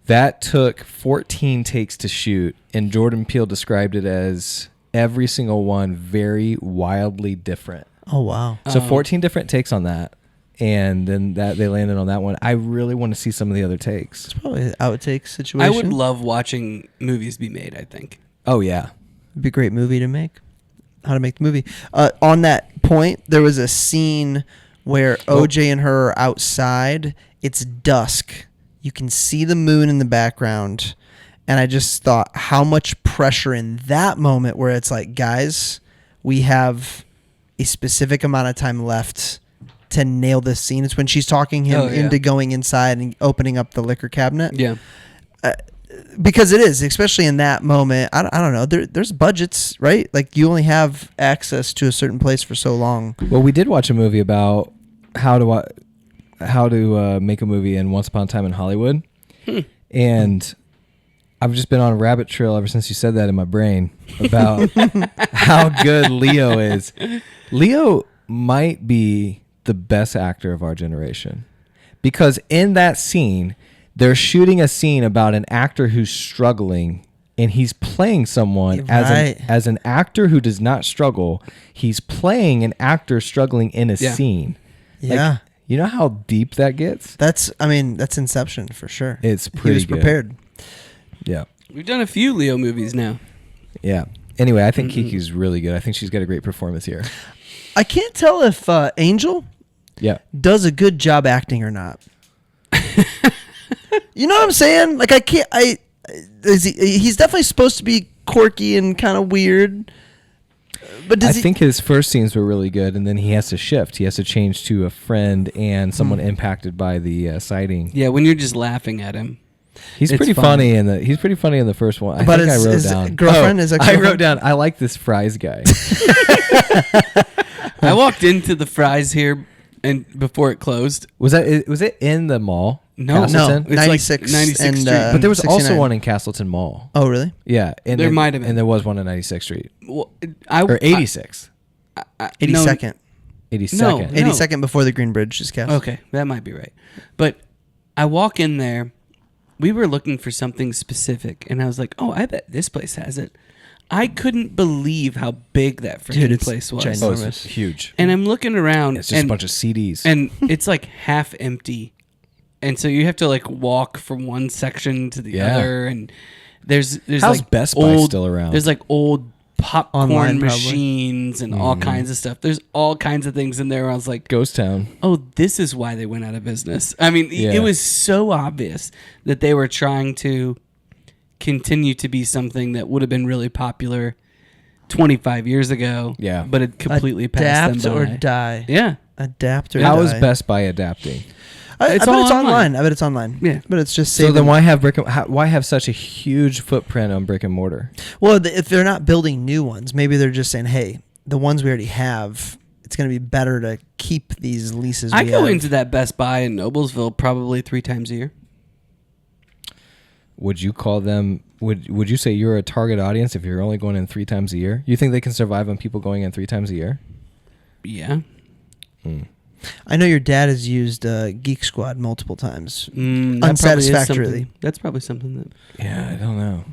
That took 14 takes to shoot, and Jordan Peele described it as every single one very wildly different. Oh, wow. So 14 different takes on that, and then that they landed on that one. I really want to see some of the other takes. It's probably an outtake situation. I would love watching movies be made, I think. Oh, yeah. It'd be a great movie to make. How to make the movie. On that point, there was a scene where OJ and her are outside. It's dusk. You can see the moon in the background. And I just thought how much pressure in that moment where it's like, guys, we have a specific amount of time left to nail this scene. It's when she's talking him into going inside and opening up the liquor cabinet. Yeah. Because it is, especially in that moment. I don't know. There's budgets, right? Like you only have access to a certain place for so long. Well, we did watch a movie about how to make a movie in Once Upon a Time in Hollywood. And I've just been on a rabbit trail ever since you said that in my brain about how good Leo is. Leo might be the best actor of our generation because in that scene, they're shooting a scene about an actor who's struggling and he's playing someone as an actor who does not struggle. He's playing an actor struggling in a scene. Yeah. Like, you know how deep that gets? That's Inception for sure. It's pretty He was good. prepared. Yeah. We've done a few Leo movies now. Yeah. Anyway, I think Keke's really good. I think she's got a great performance here. I can't tell if Angel does a good job acting or not. You know what I'm saying? Like he's definitely supposed to be quirky and kind of weird. But I think his first scenes were really good, and then he has to shift. He has to change to a friend and someone impacted by the sighting. Yeah, when you're just laughing at him. He's pretty funny in the first one. I wrote down girlfriend is I wrote down I like this Fries guy. I walked into the Fries here and before it closed. Was it in the mall? No, Castleton? it's 96 like 96th and, Street. But there was 69. also one in Castleton Mall. Oh, really? Yeah, and There might have been. and there was one on 96th Street Well, or 86. 82nd. 82nd. No. 82nd before the Green Bridge is cast. Okay, that might be right. But I walk in there. We were looking for something specific, and I was like, "Oh, I bet this place has it." I couldn't believe how big that freaking place was. ginormous. Oh, it's huge. And I'm looking around, It's just a bunch of CDs. and it's like half empty, and so you have to like walk from one section to the other, and there's How's like Best Buy old, still around? There's like old popcorn Online, probably. machines and all kinds of stuff. There's all kinds of things in there. Where I was like, Ghost Town. oh, this is why they went out of business. I mean, Yeah. it was so obvious that they were trying to continue to be something that would have been really popular 25 years ago. Yeah. But it completely passed them by. Adapt or die. Yeah. Adapt or How die. is Best Buy adapting? I bet all it's online. online. I bet it's online. Yeah. But it's just So saving. then why have such a huge footprint on brick and mortar? Well, if they're not building new ones, maybe they're just saying, hey, the ones we already have, it's going to be better to keep these leases I we go have. into that Best Buy in Noblesville probably 3 times a year. would you call them? Would you say you're a target audience if you're only going in 3 times a year? You think they can survive on people going in 3 times a year? Yeah. I know your dad has used Geek Squad multiple times, That unsatisfactorily. That's probably something that. Yeah, I don't know.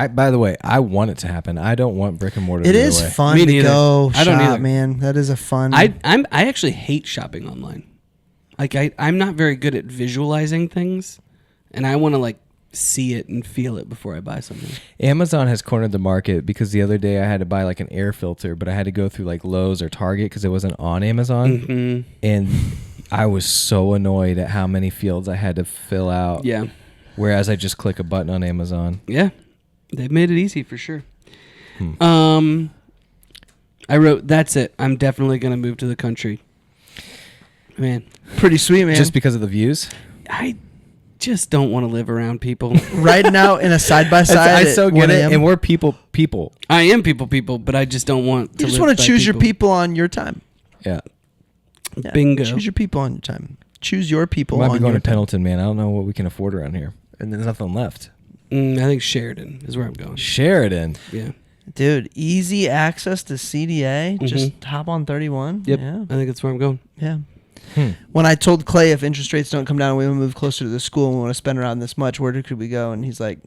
By the way, I want it to happen. I don't want brick and mortar. It is fun Me to neither. go I don't shop, either. man. That is a fun. I actually hate shopping online. Like I'm not very good at visualizing things, and I want to like see it and feel it before I buy something. Amazon has cornered the market because the other day I had to buy like an air filter, but I had to go through like Lowe's or Target because it wasn't on Amazon. Mm-hmm. And I was so annoyed at how many fields I had to fill out. Yeah. Whereas I just click a button on Amazon. Yeah. They've made it easy for sure. I wrote, that's it. I'm definitely going to move to the country. Man. Pretty sweet, man. Just because of the views? I just don't want to live around people. Right now in a side by side. I so get it. And we're people. I am people, but I just don't want to You just live want to by choose your people on your time. Yeah. Yeah, Bingo. Choose your people on your time. Choose your people We might on be going your to Pendleton, man. I don't know what we can afford around here. And there's nothing left. I think Sheridan is where I'm going. Sheridan. Yeah. Dude, easy access to CDA. Just hop on 31. Yep. Yeah. I think that's where I'm going. Yeah. When I told Clay if interest rates don't come down and we want to move closer to the school and we want to spend around this much, where could we go? And he's like,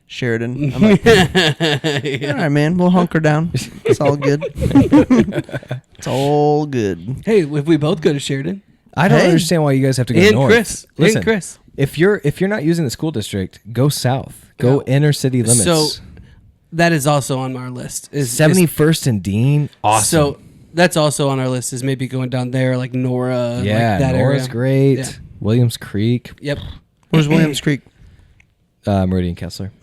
Sheridan. I'm like, all right, man. We'll hunker down. It's all good. It's all good. Hey, if we both go to Sheridan. I don't Hey. understand why you guys have to go And north. Chris. Listen, And Chris. if you're not using the school district, go south. Go inner city limits. So that is also on our list. Is 71st and Dean. Awesome. So that's also on our list is maybe going down there like Nora. yeah, like that Nora's area. great. Yeah. Williams Creek. Yep. Where's Williams Creek? Meridian Kessler.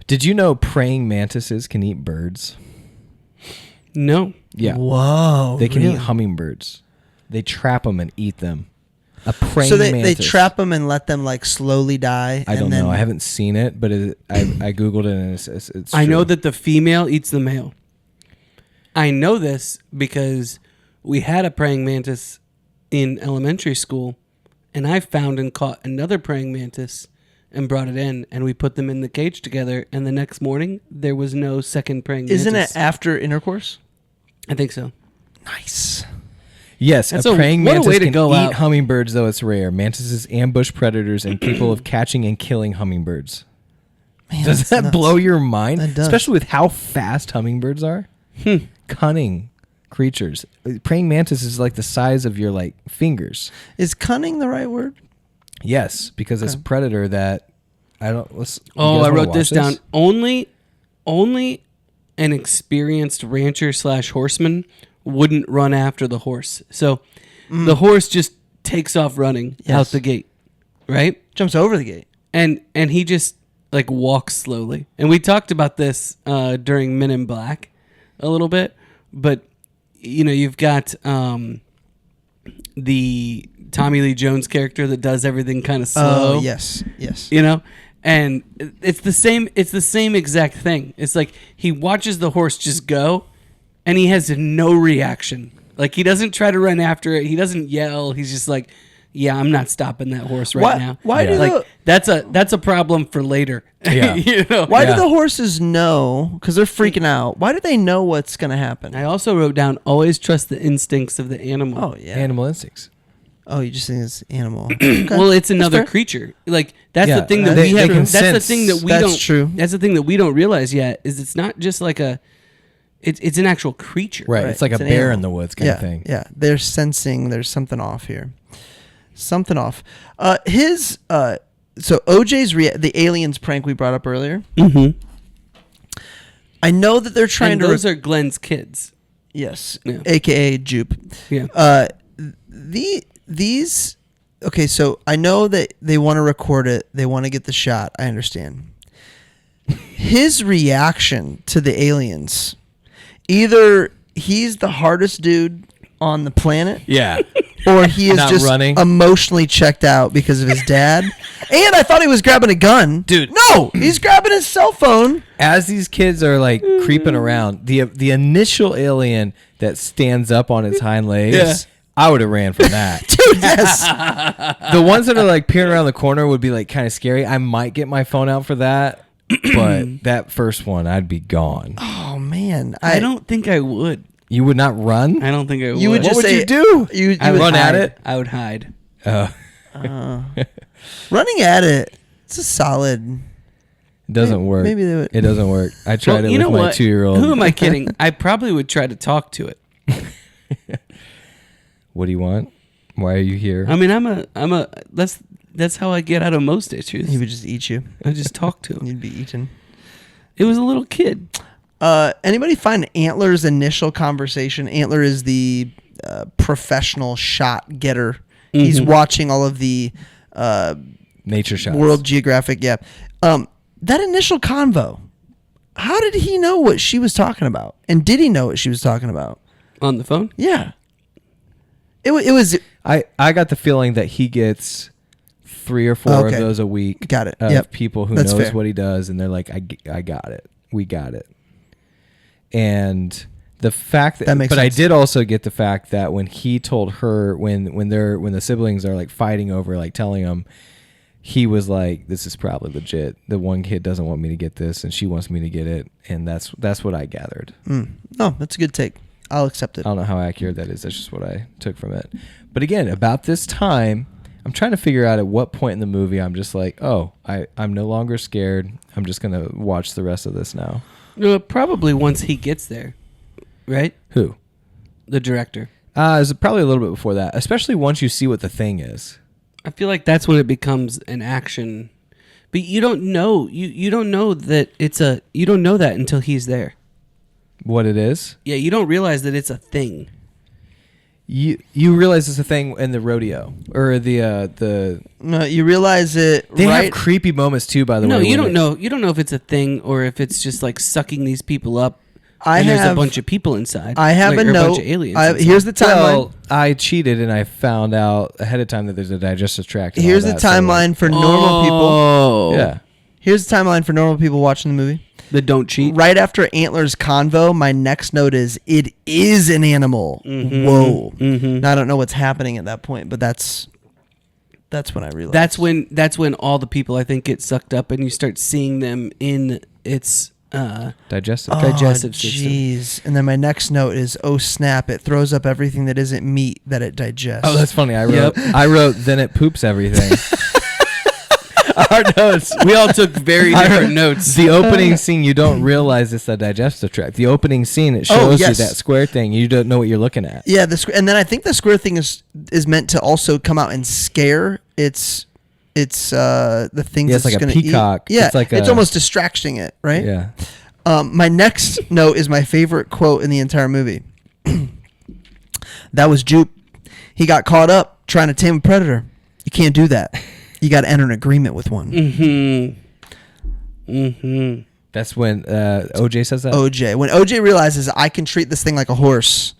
Did you know praying mantises can eat birds? No. Yeah. Whoa. They can really? eat hummingbirds. They trap them and eat them. A praying So they mantis. trap them and let them like slowly die. I don't know. I haven't seen it, but I googled it and it's I true. know that the female eats the male. I know this because we had a praying mantis in elementary school, and I found and caught another praying mantis and brought it in, and we put them in the cage together, and the next morning there was no second praying mantis. Isn't it after intercourse? I think so. Nice. Yes, That's a praying what a mantis way to can go eat out. hummingbirds, though it's rare. Mantises ambush predators and capable of catching and killing hummingbirds. Man, Does that's that nuts. blow your mind? That does. Especially with how fast hummingbirds are. Cunning creatures. Praying mantis is like the size of your like fingers. Is cunning the right word? Yes, because it's a predator that I don't. Let's. you Oh, guys I wanna wrote watch this down. Only an experienced rancher / horseman wouldn't run after the horse. So the horse just takes off running out the gate, right? Jumps over the gate. And he just like walks slowly. And we talked about this during Men in Black a little bit, but you know, you've got the Tommy Lee Jones character that does everything kind of slow. Oh, yes. Yes. You know? And it's the same exact thing. It's like he watches the horse just go and he has no reaction. Like he doesn't try to run after it. He doesn't yell. He's just like, yeah, I'm not stopping that horse right now. Why do like that's a problem for later. Yeah. You know? Why Yeah. do the horses know? Because they're freaking out. Why do they know what's going to happen? I also wrote down always trust the instincts of the animal. Oh, yeah. Animal instincts. Oh, you just think it's animal. Okay. Well, it's another fair. creature. Like that's Yeah, the thing that they we have. can That's the sense. thing that we That's don't. true. That's the thing that we don't realize yet. Is it's not just like a. It's an actual creature. Right. It's like It's a an bear animal. in the woods kind yeah, of thing. Yeah. They're sensing there's something off here. Something off. So OJ's the aliens prank we brought up earlier. Mm-hmm. I know that they're trying And to. those are Glenn's kids. Yes. Yeah. AKA Jupe. Yeah. These. Okay, so I know that they want to record it. They want to get the shot. I understand. His reaction to the aliens, either he's the hardest dude on the planet, Yeah. or he is Not just running. emotionally checked out because of his dad. And I thought he was grabbing a gun. Dude. No, he's grabbing his cell phone. As these kids are like creeping around, the initial alien that stands up on its hind legs, Yeah. I would have ran from that. Dude, yes. The ones that are like peering around the corner would be like kind of scary. I might get my phone out for that, but that first one, I'd be gone. Oh man, I don't think I would. You would not run? I don't think I would. You would just What would say, you do? You I would run at hide. it? I would hide. Running at it. It's a solid. It doesn't work. Maybe they would. It doesn't work. I tried it you with know my what? 2-year-old. Who am I kidding? I probably would try to talk to it. What do you want? Why are you here? I mean, I'm a. That's how I get out of most issues. He would just eat you. I just talk to him. You'd be eaten. It was a little kid. Anybody find Antler's initial conversation? Antler is the professional shot getter. He's watching all of the Nature shots. World Geographic. Yeah. That initial convo. How did he know what she was talking about? And did he know what she was talking about? On the phone? Yeah. It was. I got the feeling that he gets 3 or 4 of those a week. Got it. Of Yep. people who That's knows fair. what he does, and they're like, I got it. We got it. And the fact that makes but sense. I did also get the fact that when he told her when the siblings are like fighting over like telling him, he was like, this is probably legit. The one kid doesn't want me to get this and she wants me to get it, and that's what I gathered. No, that's a good take. I'll accept it. I don't know how accurate that is. That's just what I took from it. But again, about this time, I'm trying to figure out at what point in the movie I'm just like, oh, I'm no longer scared. I'm just going to watch the rest of this now. No, probably once he gets there, right? Who? The director. It's probably a little bit before that, especially once you see what the thing is. I feel like that's when it becomes an action. But you don't know. You don't know that you don't know that until he's there. What it is? Yeah, you don't realize that it's a thing. You realize it's a thing in the rodeo or the No, you realize it. they right. have creepy moments too. By the way, No, you when don't know. You don't know if it's a thing or if it's just like sucking these people up. I and there's a have- bunch of people inside. I have like, a or note. bunch of aliens. inside. Here's the timeline. Well, I cheated and I found out ahead of time that there's a digestive tract. and all Here's the that, so, like, timeline for normal people. Oh, Yeah. Here's the timeline for normal people watching the movie. The don't cheat. Right after Antler's convo, my next note is it is an animal. Whoa. Now I don't know what's happening at that point, but that's when I realized. That's when all the people I think get sucked up and you start seeing them in its digestive. digestive system. Jeez. And then my next note is, oh snap! It throws up everything that isn't meat that it digests. Oh, that's funny. Yep. I wrote then it poops everything. Our notes. We all took very different notes. The opening scene, you don't realize it's a digestive tract. The opening scene, it shows yes. you that square thing. You don't know what you're looking at. Yeah. And then I think the square thing is meant to also come out and scare. It's the thing Yeah, that's it's like a gonna peacock. Eat. Yeah, It's like it's a- almost distracting it, right? Yeah. My next note is my favorite quote in the entire movie. That was Jupe. He got caught up trying to tame a predator. You can't do that. You got to enter an agreement with one. That's when OJ says that. OJ. When OJ realizes I can treat this thing like a horse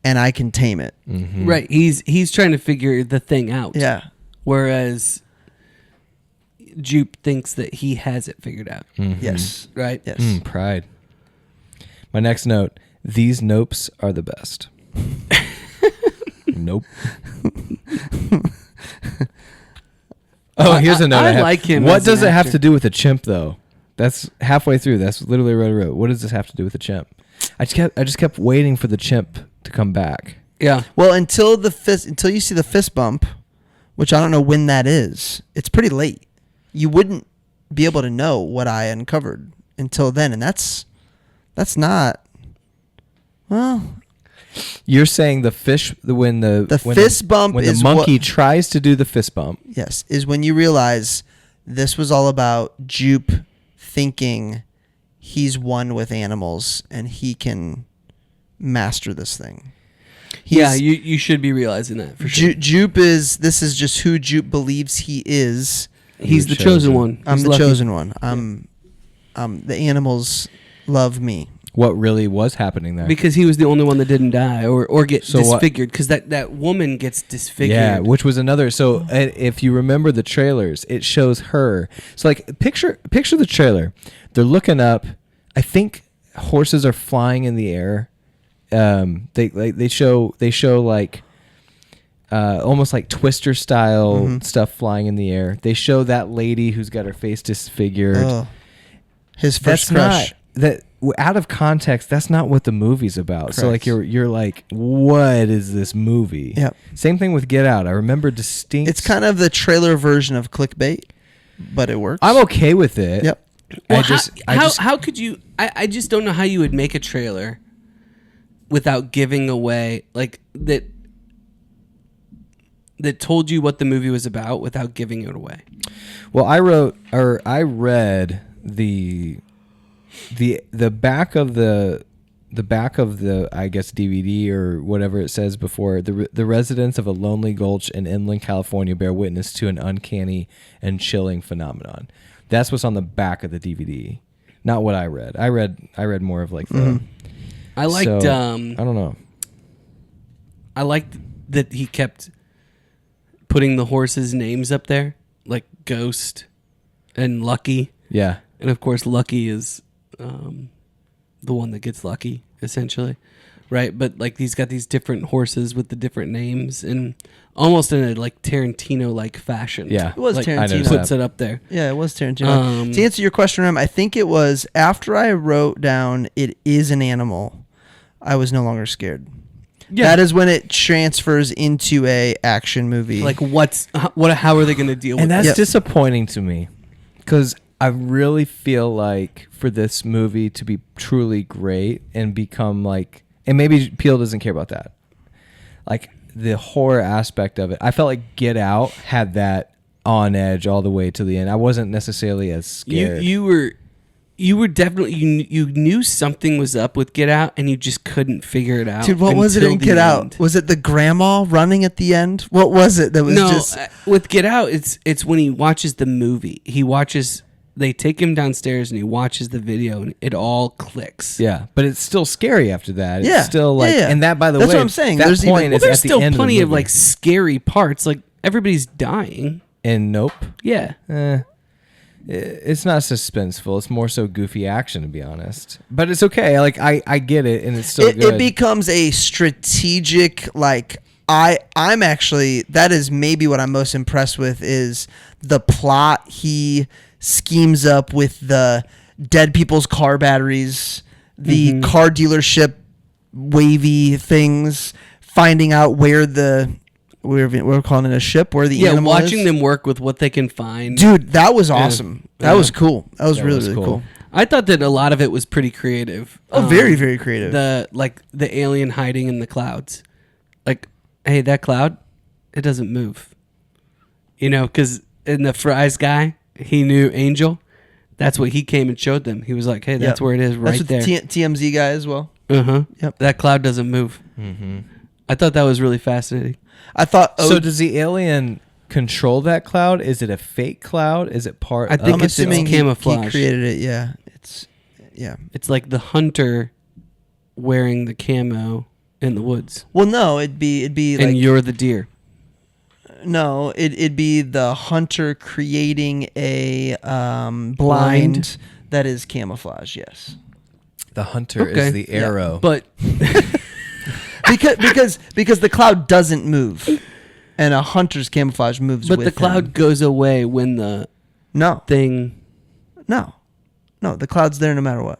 and I can tame it. Right. He's trying to figure the thing out. Yeah. Whereas Jupe thinks that he has it figured out. Yes. Right? Yes. Pride. My next note. These nopes are the best. Nope. Oh, here's a note. I have. like him What as does an it have actor. to do with a chimp, though? That's halfway through. That's literally what I wrote. What does this have to do with a chimp? I just kept waiting for the chimp to come back. Yeah. Well, until you see the fist bump, which I don't know when that is, it's pretty late. You wouldn't be able to know what I uncovered until then, and that's not. Well, You're saying the fish when the fist bump when is the monkey what- tries to do the fist bump. yes, is when you realize this was all about Jupe thinking he's one with animals and he can master this thing. Yeah, you should be realizing that for sure. Jupe is just who Jupe believes he is. He's the chosen one. I'm He's the lucky. chosen one. The animals love me. What really was happening there? Because he was the only one that didn't die or get So what- disfigured. Because that woman gets disfigured. Yeah, which was another. So if you remember the trailers, it shows her. So like picture the trailer. They're looking up. I think horses are flying in the air. They show like almost like Twister style stuff flying in the air. They show that lady who's got her face disfigured. Oh. His first crush. That out of context, that's not what the movie's about. So like you're like, what is this movie? Yep. Same thing with Get Out. I remember distinct. It's kind of the trailer version of clickbait, but it works. I'm okay with it. Yep. Well, how could you? I just don't know how you would make a trailer without giving away like that told you what the movie was about without giving it away. Well, I read the back of the I guess DVD or whatever it says before. The residents of a lonely gulch in inland California bear witness to an uncanny and chilling phenomenon. That's what's on the back of the DVD, not what I read. I read more of like the. I liked. So, I don't know. I liked that he kept putting the horses' names up there, like Ghost and Lucky. Yeah. And of course, Lucky is the one that gets lucky, essentially, right? But like he's got these different horses with the different names, and almost in a like Tarantino-like fashion. Yeah, It was like, Tarantino. puts it up there. Yeah, it was Tarantino. To answer your question, Rem, I think it was after I wrote down "it is an animal," I was no longer scared. Yeah. That is when it transfers into a action movie. Like how are they going to deal with And it? that's disappointing to me because I really feel like for this movie to be truly great and become like, and maybe Peele doesn't care about that, like the horror aspect of it. I felt like Get Out had that on edge all the way to the end. I wasn't necessarily as scared. You were definitely you knew something was up with Get Out, and you just couldn't figure it out. Dude, what was it in Get Out? Was it the grandma running at the end? What was it that was just... with Get Out, it's when he watches the movie. They take him downstairs, and he watches the video, and it all clicks. Yeah, but it's still scary after that. Yeah. It's still like, and that, by the That's way, what I'm saying. That There's point is there's at the still end plenty of of like scary parts. Like everybody's dying. And Nope. Yeah. It's not suspenseful. It's more so goofy action, to be honest. But it's okay. Like I get it, and it's still good. It becomes a strategic, like, I'm actually, that is maybe what I'm most impressed with is the plot he schemes up with the dead people's car batteries, the car dealership wavy things, finding out where we're calling it a ship, where the animal watching is. them work with what they can find. Dude, that was awesome. That was cool. That was really cool. I thought that a lot of it was pretty creative. Oh, very, very creative. The alien hiding in the clouds. Like, hey, that cloud, it doesn't move. You know, because in the Fries guy, he knew Angel. That's what he came and showed them. He was like, hey, that's where it is right there. That's what the TMZ guy as well. Uh-huh. Yep. That cloud doesn't move. Mm-hmm. I thought that was really fascinating. I thought... So does the alien control that cloud? Is it a fake cloud? Is it part I think I'm it's assuming camouflage. He created it, yeah. It's like the hunter wearing the camo in the woods. Well, no, it'd be and like... you're the deer. No, it'd be the hunter creating a blind that is camouflage, yes. The hunter is the arrow. Yeah, but... because the cloud doesn't move, and a hunter's camouflage moves But with the cloud him. goes away when the thing... No, the cloud's there no matter what.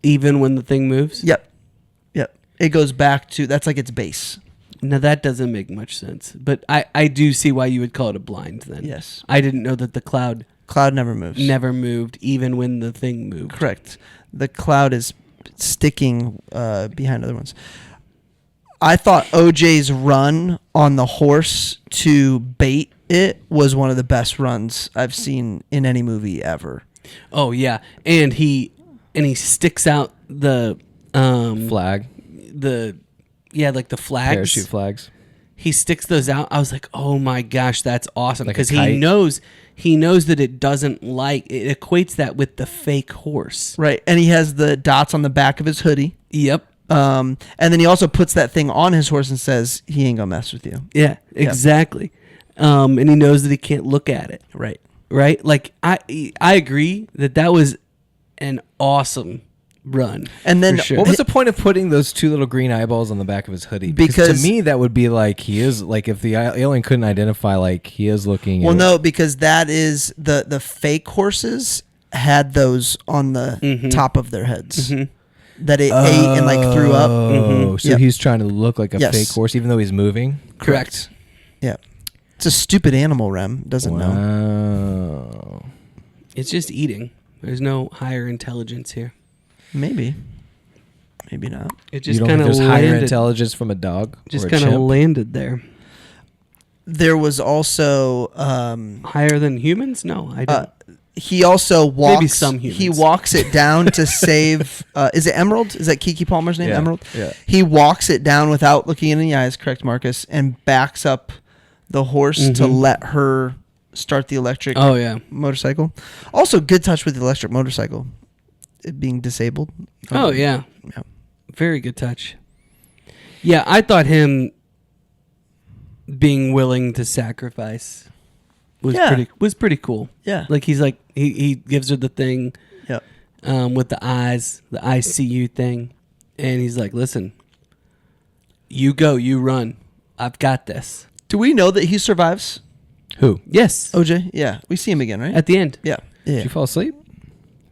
Even when the thing moves? Yep. It goes back to... That's like its base. Now, that doesn't make much sense. But I do see why you would call it a blind then. Yes. I didn't know that the cloud... Cloud never moves. Never moved, even when the thing moved. Correct. The cloud is sticking behind other ones. I thought OJ's run on the horse to bait it was one of the best runs I've seen in any movie ever. Oh yeah, and he sticks out the flag. Like the flags, parachute flags. He sticks those out. I was like, oh my gosh, that's awesome, Like because he knows that it doesn't it equates that with the fake horse, right? And he has the dots on the back of his hoodie. Yep. And then he also puts that thing on his horse and says he ain't gonna mess with you. Yeah, exactly. And he knows that he can't look at it. Right. Like I agree that was an awesome run. And then for sure. What was the point of putting those two little green eyeballs on the back of his hoodie? Because to me, that would be like he is like if the alien couldn't identify, like he is looking. Well, no, because that is the fake horses had those on the top of their heads that it ate and like threw up. Oh, so Yep. he's trying to look like a Yes. fake horse, even though he's moving. Correct. Yeah, it's a stupid animal. Rem doesn't know. Wow. It's just eating. There's no higher intelligence here. Maybe not. It You just don't kind think of there's higher landed. intelligence from a dog? Just or a kind of chimp? landed there. There was also Higher than humans? No, I don't. he also walks. Maybe some He humans. walks it down to save. Is it Emerald? Is that Keke Palmer's name? Yeah, Emerald. yeah. He walks it down without looking in the eyes. Correct, Marcus, and backs up the horse to let her start the electric Oh yeah. motorcycle. Also, good touch with the electric motorcycle. It being disabled. Oh yeah. Yeah. Very good touch. Yeah, I thought him being willing to sacrifice was pretty cool. Yeah. Like he gives her the thing Yep. with the eyes, the ICU thing, and he's like, "Listen, you go, you run. I've got this." Do we know that he survives? Who? Yes. OJ? Yeah. We see him again, right? At the end. yeah. Did Yeah. you fall asleep?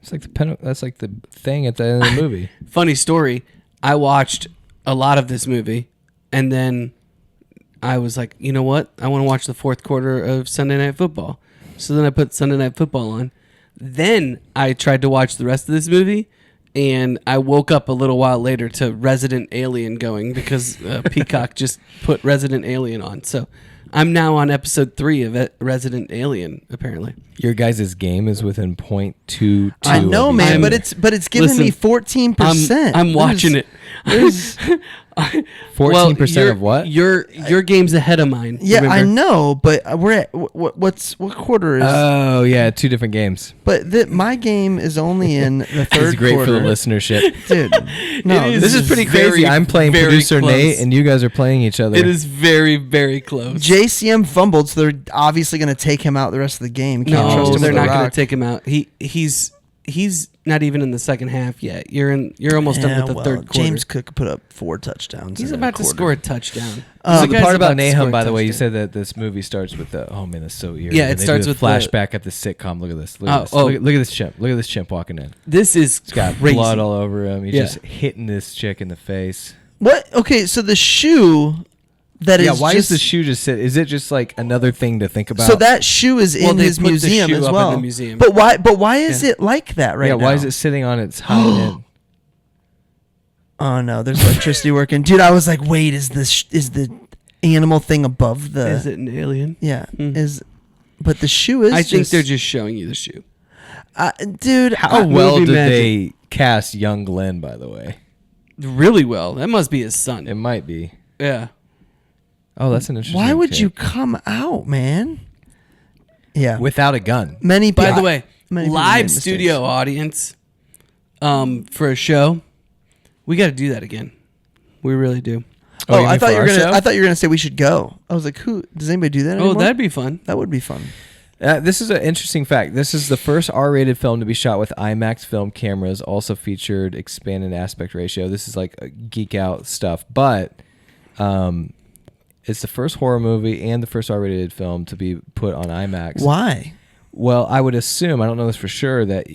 It's like that's like the thing at the end of the movie. Funny story. I watched a lot of this movie, and then I was like, you know what? I want to watch the fourth quarter of Sunday Night Football. So then I put Sunday Night Football on. Then I tried to watch the rest of this movie, and I woke up a little while later to Resident Alien going because Peacock just put Resident Alien on. So I'm now on episode 3 of Resident Alien, apparently. Your guys' game is within 0.22. I know, of each man, other. but it's giving me 14%. I'm watching it. 14% of what? Your game's ahead of mine. Yeah, remember? I know, but we're at what quarter is? Oh yeah, 2 different games. but my game is only in the This third is great quarter. for the listenership. Dude. No, It This is pretty crazy. very, I'm playing very producer close. Nate, and you guys are playing each other. It is very, very close. JCM fumbled, so they're obviously going to take him out the rest of the game. Can't trust No, him they're with not the going rock. to take him out. He's not even in the second half yet. You're almost done with the third quarter. James Cook put up 4 touchdowns. He's in about a to quarter. score a touchdown. So The the guy's part about to score Nahum, a by the way, you touchdown. said that this movie starts with the. Oh man, that's so eerie. Yeah, When it they starts do with the the- flashback at the sitcom. Look at this. Look at this. Oh. Look at this chimp. Look at this chimp walking in. This is He's got crazy. blood all over him. He's Yeah. just hitting this chick in the face. What? Okay, so the shoe that is Yeah, why just, is the shoe just sit? Is it just like another thing to think about? So that shoe is Well, in they his put the museum shoe as up in well. the museum. But why is Yeah. it like that right yeah, now? why is it sitting on its hind end? Oh no, there's electricity working. Dude, I was like, wait, is the animal thing above the Is it an alien? Yeah, Mm. but the shoe is I think they're just showing you the shoe. dude, How well movie did magic. they cast young Glenn, by the way? Really well. That must be his son. It might be. Yeah. Oh, that's an interesting why would take. you come out, man? Yeah. Without a gun? Many By people, the way, many people live made studio mistakes. audience for a show. We got to do that again. We really do. Oh, you I mean thought for you were our gonna. show? I thought you were gonna say we should go. I was like, who? Does anybody do that? Oh, Anymore? that'd be fun. That would be fun. This is an interesting fact. This is the first R-rated film to be shot with IMAX film cameras, also featured expanded aspect ratio. This is like a geek out stuff, but it's the first horror movie and the first R-rated film to be put on IMAX. Why? Well, I would assume, I don't know this for sure, that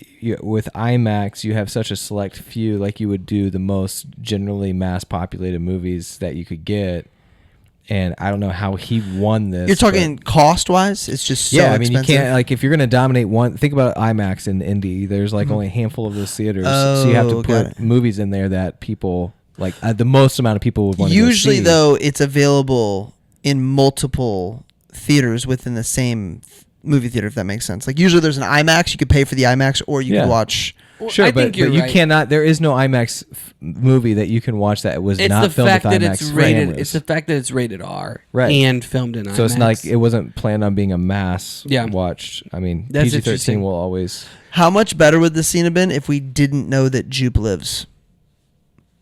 with IMAX you have such a select few, like you would do the most generally mass-populated movies that you could get. And I don't know how he won this. You're talking cost wise? It's just so yeah, I mean, expensive. you can't, like, if you're going to dominate one, think about IMAX in Indy. There's like only a handful of those theaters. So you have to Oh, got put it. movies in there that people, like, the most amount of people would want to Usually, go see. though, it's available in multiple theaters within the same movie theater, if that makes sense. Like, usually there's an IMAX. You could pay for the IMAX, or you Yeah. could watch. Well, Sure, I but think you're you right. cannot, there is no IMAX movie that you can watch that was It's not the filmed fact with that IMAX it's rated. cameras. It's the fact that it's rated R Right. and filmed in IMAX. So it's not like it wasn't planned on being a mass Yeah. watched. I mean, That's PG-13 interesting. will always. How much better would this scene have been if we didn't know that Jupe lives?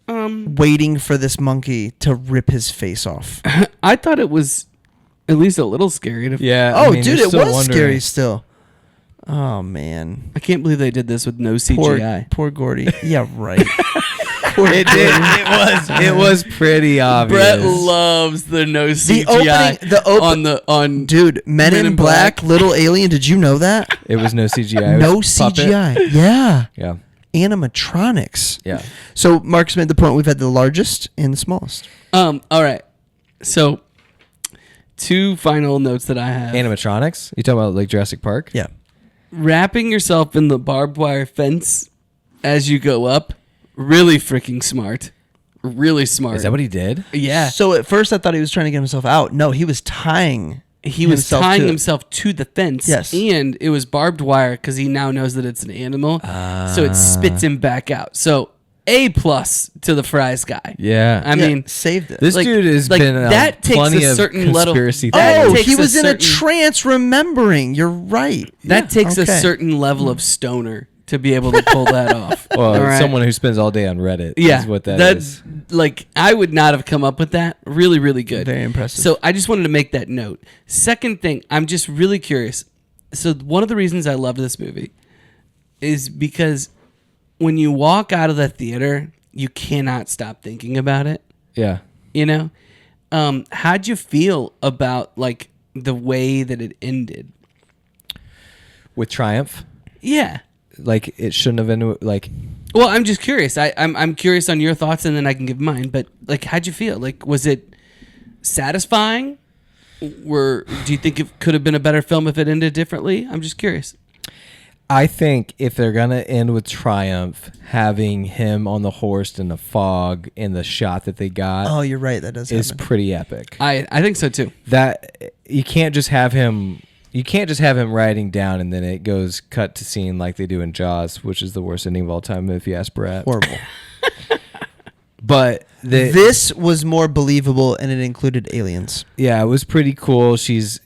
Waiting for this monkey to rip his face off. I thought it was at least a little scary. To Yeah. Oh, I mean, dude, you're it still was wondering. scary still. Oh man, I can't believe they did this with no CGI. Poor Gordy. Yeah, right. It was pretty obvious. Brett loves the no CGI. on dude, Men in Black, Little Alien. Did you know that? It was no CGI. No CGI. Yeah. Yeah. Animatronics. Yeah. So Mark's made the point we've had the largest and the smallest. All right. So 2 final notes that I have. Animatronics? You talking about like Jurassic Park? Yeah. Wrapping yourself in the barbed wire fence as you go up, really freaking smart. Really smart. Is that what he did? Yeah. So at first I thought he was trying to get himself out. No, he was tying. Himself to the fence. Yes. And it was barbed wire because he now knows that it's an animal. So it spits him back out. So A+ to the fries guy. Yeah. I mean, saved it. This dude has been that takes plenty a of certain level. conspiracy That Oh, takes he a was in a certain- trance remembering. You're right. That takes a okay. certain level of stoner to be able to pull that off. Well, All right? someone who spends all day on Reddit Yeah, is what that is. Like, I would not have come up with that. Really, really good. Very impressive. So I just wanted to make that note. Second thing, I'm just really curious. So one of the reasons I loved this movie is because when you walk out of the theater, you cannot stop thinking about it. Yeah. You know? How'd you feel about, like, the way that it ended? With Triumph? Yeah. Like, it shouldn't have been, like... Well, I'm just curious. I'm curious on your thoughts, and then I can give mine. But like, how'd you feel? Like, was it satisfying? Do you think it could have been a better film if it ended differently? I'm just curious. I think if they're going to end with Triumph, having him on the horse in the fog in the shot that they got Oh, you're right. That does is happen. pretty epic. I think so too. That you can't just have him riding down and then it goes cut to scene like they do in Jaws, which is the worst ending of all time if you ask Brett. Horrible. But This was more believable, and it included aliens. yeah, it was pretty cool.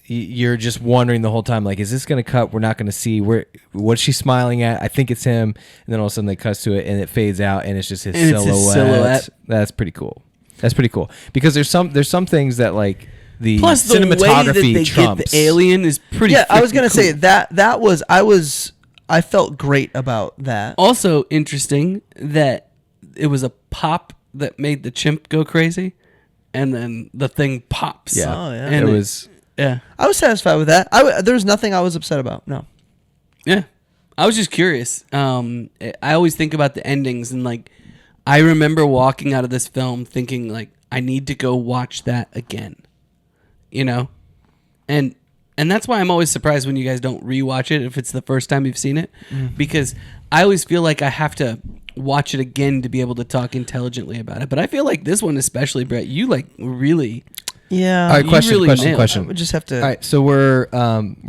You're just wondering the whole time, like, is this going to cut? We're not going to see what's she smiling at? I think it's him. And then all of a sudden they cuts to it and it fades out and it's just his silhouette. That's pretty cool. That's pretty cool because there's some things that like the Plus the cinematography way that they trumps. get the alien is pretty. Yeah, I was gonna cool. say I felt great about that. Also interesting that it was a pop that made the chimp go crazy, and then the thing pops. Yeah, Oh, yeah. And it was. Yeah. I was satisfied with that. There was nothing I was upset about. No. Yeah. I was just curious. I always think about the endings, and like, I remember walking out of this film thinking like, I need to go watch that again. You know? And that's why I'm always surprised when you guys don't rewatch it if it's the first time you've seen it, because I always feel like I have to watch it again to be able to talk intelligently about it. But I feel like this one especially, Brett, you like really. Yeah. All right, You question. really nailed it. I would just have to. All right, so we're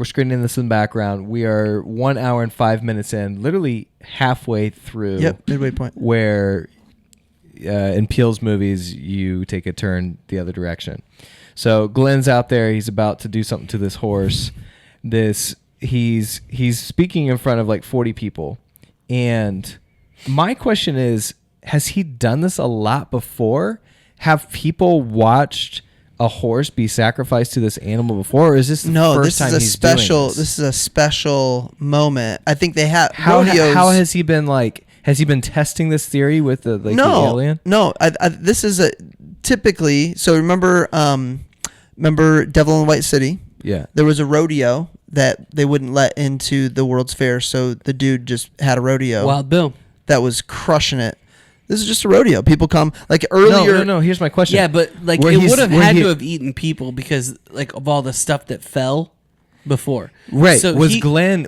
screening this in the background. We are 1 hour and 5 minutes in, literally halfway through. Yep. Midway point. Where in Peele's movies you take a turn the other direction. So Glenn's out there. He's about to do something to this horse. He's speaking in front of like 40 people, and my question is: has he done this a lot before? Have people watched a horse be sacrificed to this animal before, or is this the first time he's doing this? This is a special moment. I think they have How rodeos. how has he been like? Has he been testing this theory with the the alien? No. This is typically. So remember Devil in White City? Yeah. There was a rodeo that they wouldn't let into the World's Fair, so the dude just had a rodeo. Wild Bill. That was crushing it. This is just a rodeo. People come like earlier. No. Here's my question. Yeah, but like Where it he's- would have where had he- to have eaten people because like of all the stuff that fell before. Right. So was Glenn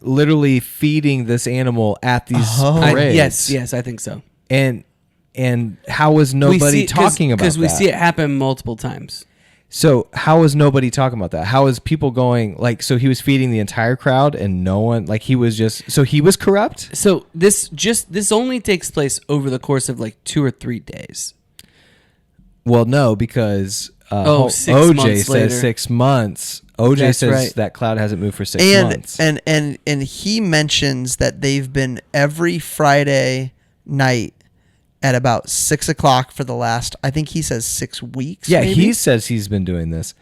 literally feeding this animal at these parades? yes, I think so. And how was nobody talking about that? Because we see it happen multiple times. So how was nobody talking about that? How was people going like? So he was feeding the entire crowd, and no one like he was just. So he was corrupt. So this only takes place over the course of like 2 or 3 days. Well, no, because 6 OJ months says later. 6 months. OJ That's says right. that cloud hasn't moved for 6 months. And he mentions that they've been every Friday night at about 6 o'clock for the last. I think he says 6 weeks. Yeah, maybe? he says he's been doing this.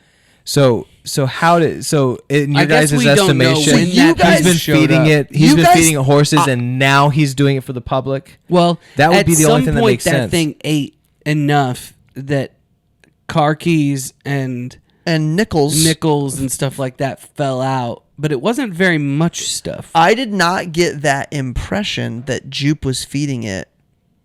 So how did in your I guess guys' we don't know estimation, when that he's been showed feeding up. it. He's You been guys- feeding it horses, and now he's doing it for the public. Well, That would at be the only some thing that point makes sense. thing ate enough that car keys and And nickels. and stuff like that fell out, but it wasn't very much stuff. I did not get that impression that Jupe was feeding it.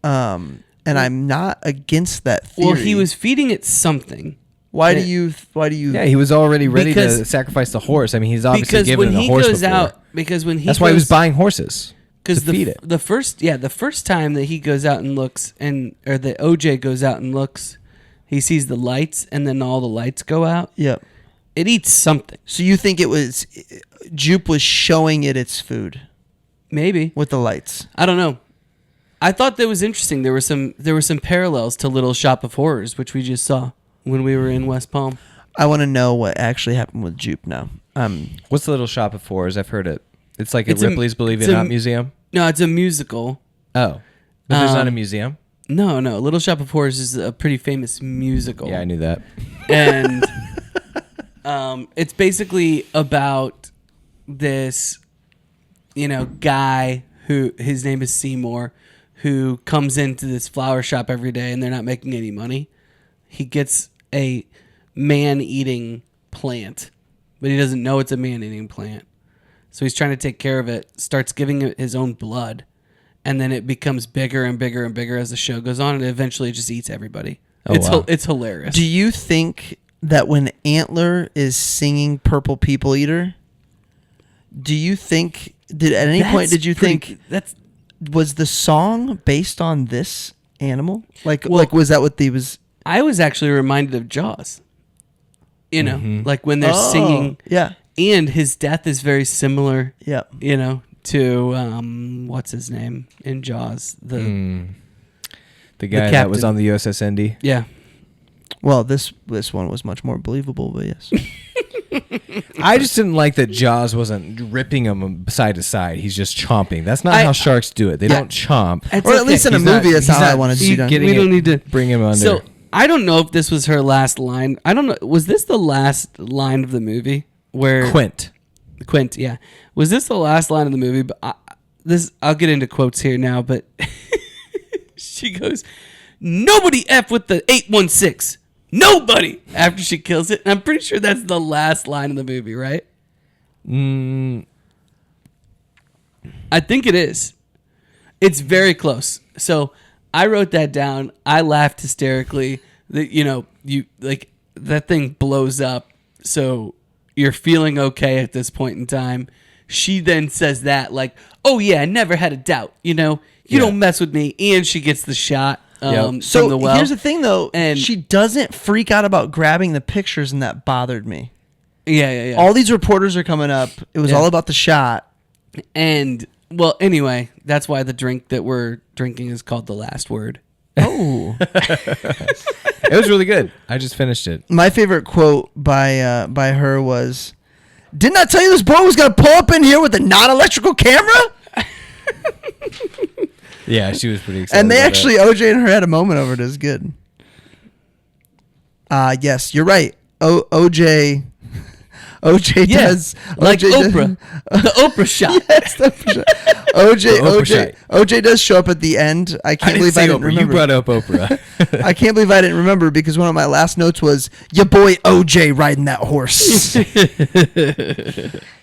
And I'm not against that theory. Well, he was feeding it something. Why do you? Yeah, he was already ready Because- to sacrifice the horse. I mean, he's obviously Because given when it a he horse goes before. out, because when he That's why he was goes- buying horses to feed it. the first time that he goes out and looks, or that OJ goes out and looks, he sees the lights, and then all the lights go out. Yep. It eats something, So you think it was Jupe was showing it its food maybe. with the lights? I don't know. I thought that was interesting. There were some parallels to Little Shop of Horrors, which we just saw when we were in West Palm. I want to know what actually happened with Jupe now. What's the Little Shop of Horrors? I've heard it. It's like It's a a- Ripley's Believe it's It a- Not museum. No, it's a musical. Oh, but there's not a Um, museum. No, Little Shop of Horrors is a pretty famous musical. Yeah, I knew that. And it's basically about this, guy who his name is Seymour, who comes into this flower shop every day, and they're not making any money. He gets a man-eating plant, but he doesn't know it's a man-eating plant. So he's trying to take care of it, starts giving it his own blood, and then it becomes bigger and bigger and bigger as the show goes on, and eventually it just eats everybody. Oh, wow. It's hilarious. Do you think that when Antler is singing "Purple People Eater," do you think at any point did you think that's was the song based on this animal? Like Well- was that what he was? I was actually reminded of Jaws. Mm-hmm. Like when they're singing, Yeah. and his death is very similar, Yeah. to what's his name in Jaws? The guy that was captain. on the USS Indy. Yeah. Well, this one was much more believable, but yes. I just didn't like that Jaws wasn't ripping him side to side. He's just chomping. That's not I- how sharks do it. They don't chomp. It's Or at okay. least in a He's not- movie, that's he's how I not wanted to see done. getting We don't it- need to bring him under. So I don't know if this was her last line. I don't know. Was this the last line of the movie where Quint. Yeah. Was this the last line of the movie? But I'll get into quotes here now. But she goes, "Nobody F with the 816. Nobody." After she kills it, and I'm pretty sure that's the last line of the movie, right? I think it is. It's very close. So I wrote that down. I laughed hysterically. That you like that thing blows up. So you're feeling okay at this point in time. She then says that like, "Oh yeah, I never had a doubt. You don't mess with me." And she gets the shot from So the well. here's the thing, though. And- she doesn't freak out about grabbing the pictures, and that bothered me. Yeah. All these reporters are coming up. It was Yeah. all about the shot. And well, anyway, that's why the drink that we're drinking is called The Last Word. Oh. It was really good. I just finished it. My favorite quote by her was, "Didn't I tell you this boy was going to pull up in here with a non-electrical camera?" Yeah, she was pretty excited. And they about actually, OJ and her had a moment over it. It was good. Yes, you're right. OJ Yeah, does like OJ does- Oprah, the Oprah shot. Yes, the Oprah shot. OJ, The Oprah OJ, OJ does show up at the end. I I can't didn't believe say I didn't Oprah. remember. You brought up Oprah. I can't believe I didn't remember because one of my last notes was your boy OJ riding that horse.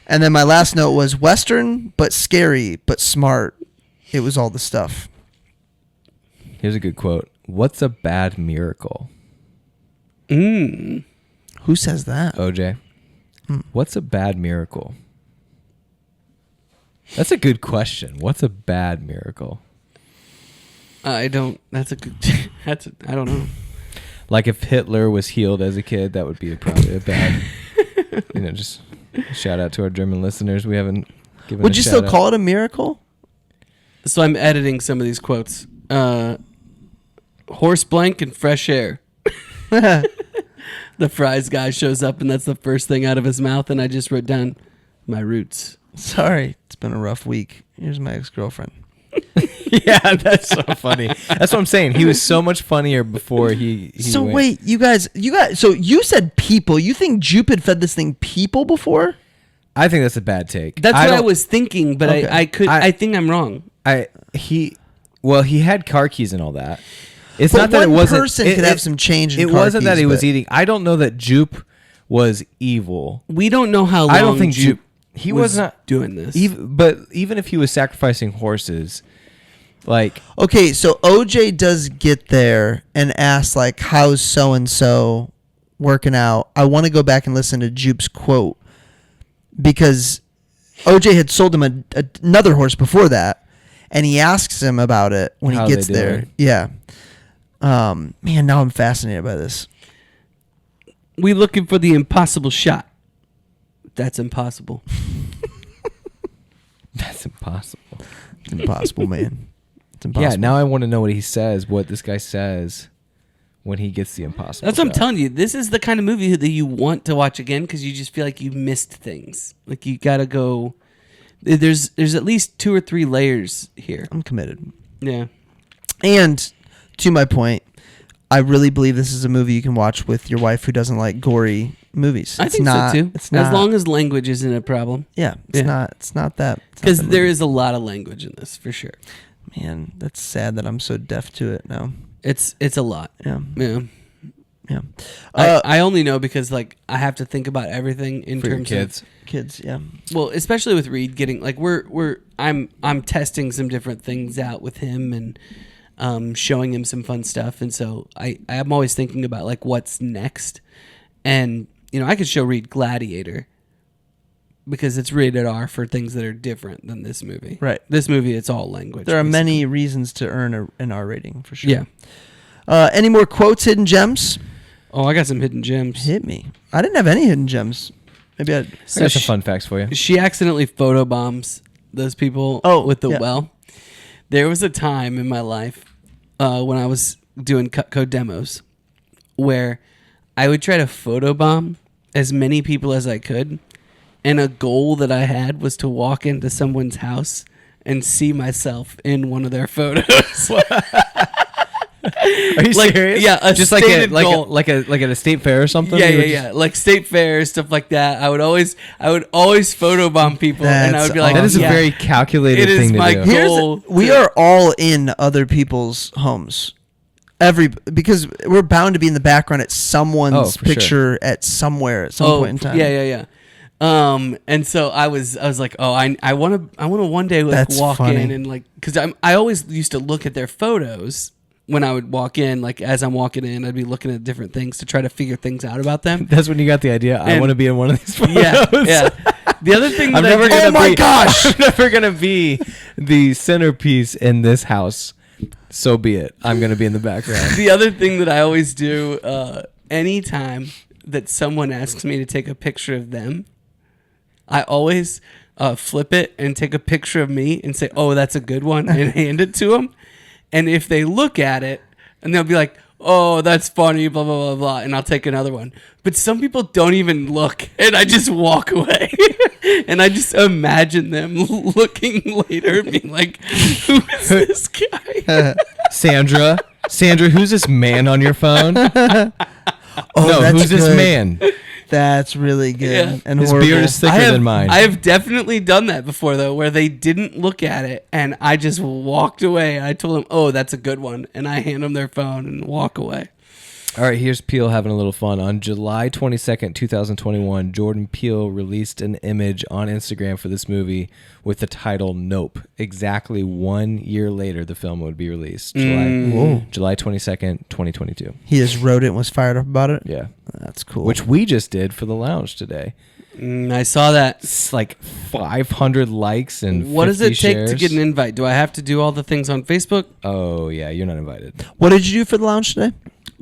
And then my last note was Western, but scary, but smart. It was all the stuff. Here's a good quote. What's a bad miracle? Who says that? OJ. What's a bad miracle? That's a good question. What's a bad miracle? I don't. That's a good. I don't know. Like if Hitler was healed as a kid, that would be probably a bad. Just shout out to our German listeners. We haven't given. Would you still call it a miracle? So I'm editing some of these quotes. Horse blank and fresh air. The fries guy shows up, and that's the first thing out of his mouth. And I just wrote down my roots. Sorry, it's been a rough week. Here's my ex-girlfriend. Yeah, that's so funny. That's what I'm saying. He was so much funnier before he So went. wait, you guys. So you said people. You think Jupe had fed this thing people before? I think that's a bad take. That's what I don't- was thinking, but Okay. I think I'm wrong. he had car keys and all that. It's But not that it one wasn't. person could have some change in It car wasn't that keys, he was but- eating. I don't know that Jupe was evil. We don't know how long I don't think Jupe he was not doing this. even if he was sacrificing horses, like Okay, so OJ does get there and asks like, "How's so and so working out?" I want to go back and listen to Jupe's quote because OJ had sold him another horse before that, and he asks him about it when How he gets they there. doing. Yeah. Man, now I'm fascinated by this. We looking for the impossible shot. That's impossible. that's impossible. It's impossible, man. It's impossible. Yeah, now I want to know what he says. What this guy says when he gets the impossible. That's what I'm shot. telling you. This is the kind of movie that you want to watch again because you just feel like you missed things. Like you gotta go. There's at least 2 or 3 layers here. I'm committed. Yeah. And to my point, I really believe this is a movie you can watch with your wife who doesn't like gory movies. I think so too. It's not. As long as language isn't a problem. yeah, it's Yeah. not. It's not that. Because there is a lot of language in this for sure. Man, that's sad that I'm so deaf to it now. It's a lot. Yeah, Yeah. yeah. I only know because like I have to think about everything in For your terms kids. Kids, yeah. of well, especially with Reed getting like I'm testing some different things out with him and showing him some fun stuff, and so I'm always thinking about like what's next, and I could show Reed Gladiator because it's rated R for things that are different than this movie. Right. This movie, it's all language. There are basically. many reasons to earn an R rating for sure. Yeah. Any more quotes, hidden gems? Oh, I got some hidden gems. Hit me. I didn't have any hidden gems. Maybe I. I got So some she- fun facts for you. She accidentally photobombs those people with the well. There was a time in my life when I was doing cut code demos where I would try to photobomb as many people as I could. And a goal that I had was to walk into someone's house and see myself in one of their photos. Are you Like, serious? yeah, a just like stated goal. like at a state fair or something. Yeah, You would yeah, just- yeah. Like state fairs, stuff like that. I would always photobomb people, and I That's would be like, That is yeah, a very calculated it is thing to my do. goal. We to- are all in other people's homes. Because we're bound to be in the background at someone's Oh, for picture at somewhere at some point in time. Yeah. And so I was like, oh, I want to one day like That's walk funny. in and like, because I always used to look at their photos when I would walk in. Like as I'm walking in, I'd be looking at different things to try to figure things out about them. That's when you got the idea. I And- want to be in one of these photos. Yeah. The other thing that I'm never I do, gonna Oh my be, gosh! I'm never gonna be the centerpiece in this house. So be it. I'm gonna be in the background. the other thing that I always do, anytime that someone asks me to take a picture of them, I always flip it and take a picture of me and say, "Oh, that's a good one," and hand it to them. And if they look at it, and they'll be like, "Oh, that's funny," blah blah blah blah, and I'll take another one. But some people don't even look, and I just walk away, and I just imagine them looking later at me like, "Who is this guy?" Sandra, who's this man on your phone? Oh, No, that's who's this good. man? That's really good Yeah. and His horrible. beard is thicker than mine. I have definitely done that before though, where they didn't look at it and I just walked away. I told them, "Oh, that's a good one," and I hand them their phone and walk away. All right, here's Peele having a little fun. On July 22nd, 2021, Jordan Peele released an image on Instagram for this movie with the title Nope. Exactly 1 year later, the film would be released. July 22nd, 2022. He just wrote it and was fired up about it. Yeah. That's cool. Which we just did for the lounge today. I saw that. It's like 500 likes and What does 50 it take to shares. get an invite? Do I have to do all the things on Facebook? Oh, yeah, you're not invited. What did you do for the lounge today?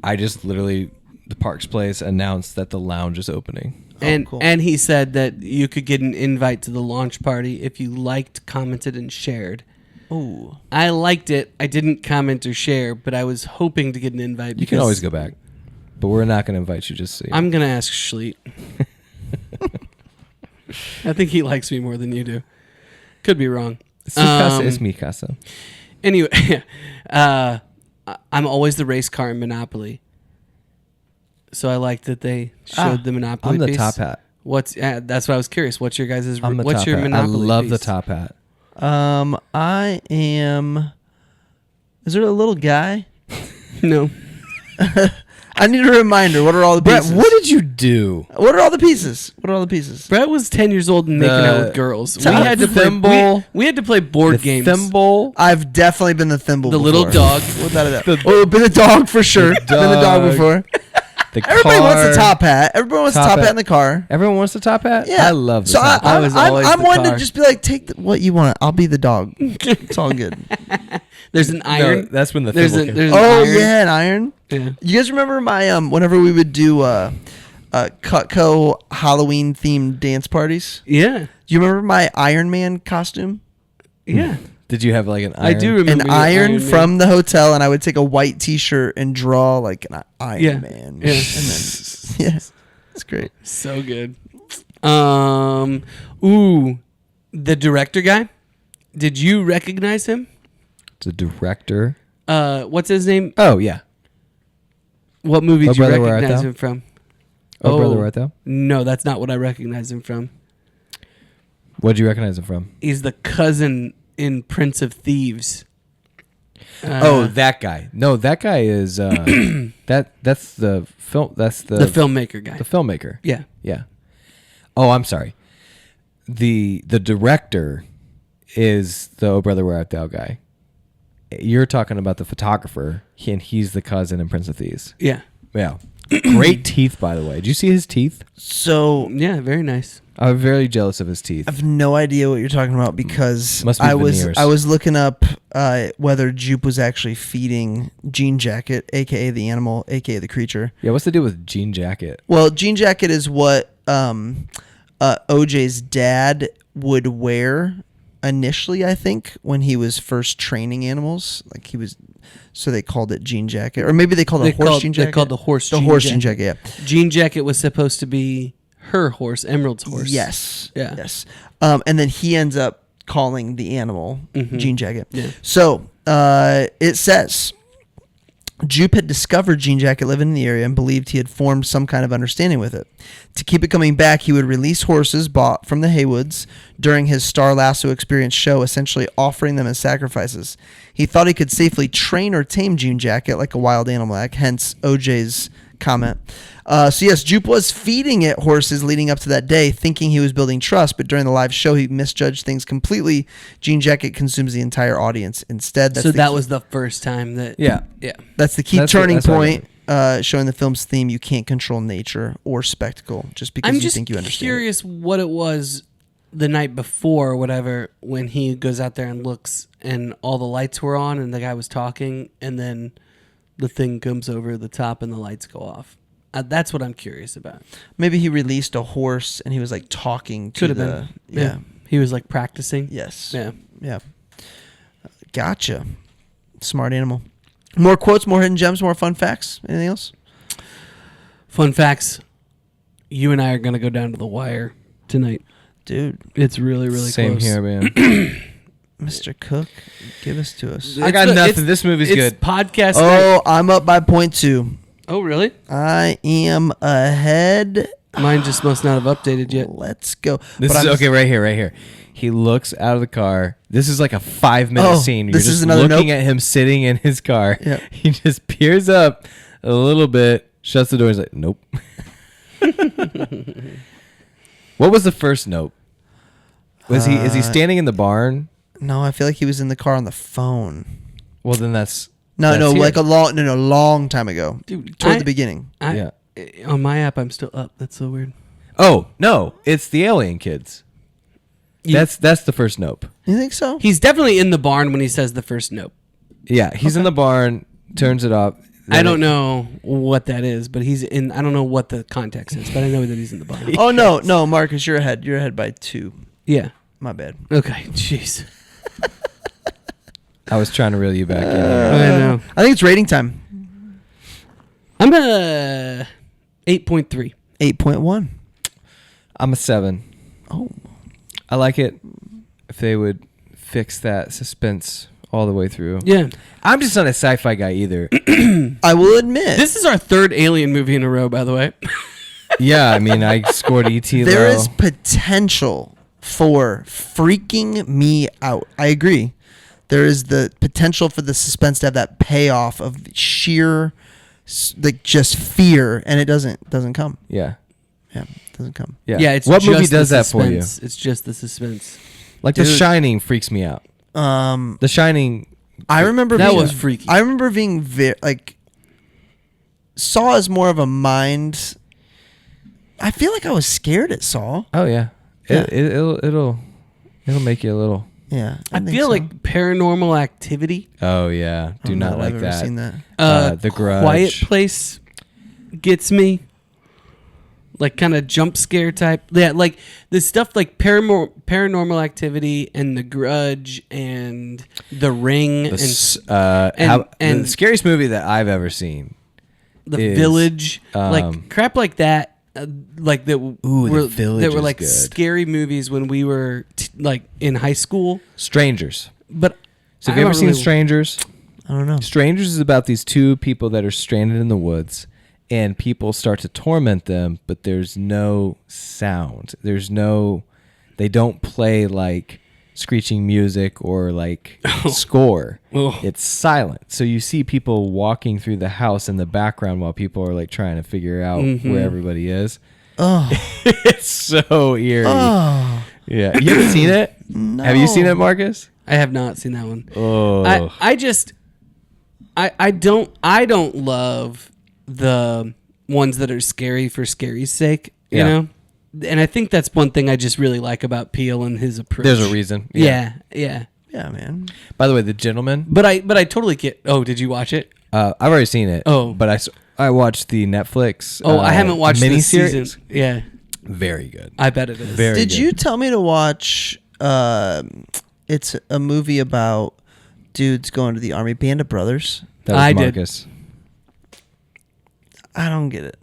I just literally, the Parks Place announced that the lounge is opening. And cool. and he said that you could get an invite to the launch party if you liked, commented, and shared. Ooh. I liked it. I didn't comment or share, but I was hoping to get an invite. You can always go back. But we're not going to invite you just so you know. I'm gonna ask Schleet. I think he likes me more than you do. Could be wrong. It's mi casa, it's mi casa. Anyway, I'm always the race car in Monopoly. So I like that they showed the Monopoly I'm the piece. top hat. That's what I was curious. What's your guys' I'm the what's top your hat. Monopoly I love piece? the top hat. I am. Is there a little guy? No. I need a reminder. What are all the Brett, pieces? what did you do? What are all the pieces? What are all the pieces? Brett was 10 years old and making out with girls. We had to play thimble. we had to play board The games. thimble. I've definitely been the thimble. The before. little dog. Without a doubt. Been the dog for sure. Been the dog before. The Everybody car. wants the top hat. Everybody wants the top hat in the car. Everyone wants the top hat? Yeah. I love the so top I hat. was always I'm the one to car. just be like, take what you want. I'll be the dog. It's all good. There's an iron. No, that's when the there's thimble an, came. there's an Oh iron. yeah, an iron. Yeah. You guys remember my whenever we would do Cutco Halloween themed dance parties? Yeah. Do you remember my Iron Man costume? Yeah. Did you have like an iron? I do remember An your iron Man. from the hotel, and I would take a white T-shirt and draw like an Iron Yeah. Man. Yeah. And then, yeah, it's great. So good. Ooh, the director guy. Did you recognize him? The director. What's his name? Oh, yeah. What movie Oh, did you Brother, Where Art recognize Thou? him from? Oh, Brother, Where Art Thou? No, that's not what I recognize him from. What did you recognize him from? He's the cousin in Prince of Thieves. That guy. No, that guy is that's the film. That's the filmmaker guy. The filmmaker. Yeah. Yeah. Oh, I'm sorry. The director is the Oh Brother Where Art Thou guy. You're talking about the photographer, and he's the cousin in Prince of Thieves. Yeah. Yeah. Great teeth, by the way. Did you see his teeth? So Yeah, very nice. I'm very jealous of his teeth. I have no idea what you're talking about because Must be I veneers. was looking up whether Jupe was actually feeding Jean Jacket, aka the animal, aka the creature. Yeah, what's the deal with Jean Jacket? Well, Jean Jacket is what OJ's dad would wear initially, I think, when he was first training animals. Like he was, so they called it Jean Jacket, or maybe they called it horse Jean Jacket. They called the horse the Jean horse Jacket. Jean Jacket. Yeah. Jean Jacket was supposed to be her horse, Emerald's horse. Yes. Yeah. Yes. And then he ends up calling the animal Jean Jacket. Yeah. So it says Jupe had discovered Jean Jacket living in the area and believed he had formed some kind of understanding with it. To keep it coming back, he would release horses bought from the Haywoods during his Star Lasso Experience show, essentially offering them as sacrifices. He thought he could safely train or tame Jean Jacket like a wild animal, hence OJ's comment. So yes, Jupe was feeding it horses leading up to that day, thinking he was building trust, but during the live show, he misjudged things completely. Jean Jacket consumes the entire audience. Instead, So that was the first time that. Yeah. Yeah. that's the key That's turning what I point, showing the film's theme. You can't control nature or spectacle just because I'm you just think you understand. curious what it was the night before or whatever when he goes out there and looks and all the lights were on and the guy was talking and then the thing comes over the top and the lights go off. That's what I'm curious about. Maybe he released a horse and he was like talking to Could have the. been. Yeah. He was like practicing. Yes. Yeah. Yeah. Gotcha. Smart animal. More quotes, more hidden gems, more fun facts. Anything else? Fun facts. You and I are going to go down to the wire tonight. Dude, It's really, really Same close. here, man. Mr. Cook, give us to us. I got nothing. This movie's it's good. Podcast night. Oh, I'm up by point 2. Oh, really? I am ahead. Mine just must not have updated yet. Let's go. This But is I'm- okay, right here. He looks out of the car. This is like a 5-minute Oh, scene. You're this just is another looking nope. at him sitting in his car. Yeah. He just peers up a little bit, shuts the door. He's like, nope. What was the first nope? Is he standing in the barn? No, I feel like he was in the car on the phone. Well, then that's No, that's here. like a long time ago. Dude, Toward the beginning. Yeah. On my app, I'm still up. That's so weird. Oh no, it's the alien kids. That's the first nope. You think so? He's definitely in the barn when he says the first nope. Yeah, he's in the barn, turns it off. I don't know what that is, but he's in. I don't know what the context is, but I know that he's in the barn. Oh, no, Marcus, you're ahead. You're ahead by 2. Yeah. My bad. Okay. Jeez. I was trying to reel you back in. I know. I think it's rating time. I'm a 8.3. 8.1. I'm a 7. Oh. I like it if they would fix that suspense all the way through. Yeah. I'm just not a sci-fi guy either. I will admit. This is our third Alien movie in a row, by the way. Yeah, I mean, I scored E.T. There low. is potential for freaking me out. I agree. There is the potential for the suspense to have that payoff of sheer, like, just fear, and it doesn't come. Yeah. Yeah, it doesn't come. Yeah. Yeah, it's what just movie does the that for you? suspense. It's just the suspense. Like The Dude. Shining freaks me out. The Shining. I remember That being, was freaky. I remember being like, Saw is more of a mind. I feel like I was scared at Saw. Oh yeah. Yeah. It'll make you a little. Yeah, I think feel so. like Paranormal Activity. Oh yeah. I Do don't know not if like I've ever that. seen that. The Grudge. Quiet Place gets me. Like kind of jump scare type. Yeah, like the stuff like Paranormal Activity and The Grudge and The Ring and The scariest movie that I've ever seen. The is, Village, like crap like that. Like that. The Village that were is like good. scary movies when we were like in high school. Strangers. But So have you ever seen Strangers? I don't know. Strangers is about these two people that are stranded in the woods, and people start to torment them, but there's no sound. They don't play like screeching music or like score. Oh. It's silent. So you see people walking through the house in the background while people are like trying to figure out where everybody is. Oh, It's so eerie. oh, Yeah. You haven't seen it? no. Have you seen it, Marcus? I have not seen that one. Oh. I don't love the ones that are scary for scary's sake, you know? And I think that's one thing I just really like about Peele and his approach. There's a reason. Yeah. Yeah, man. By the way, The Gentleman. But I totally get. Oh, did you watch it? I've already seen it. Oh. But I watched the Netflix. Oh, I haven't watched this miniseries. season. Yeah, Very good. I bet it is. Very Did good. you tell me to watch? It's a movie about dudes going to the army. Band of Brothers. That was I did. Marcus. I don't get it.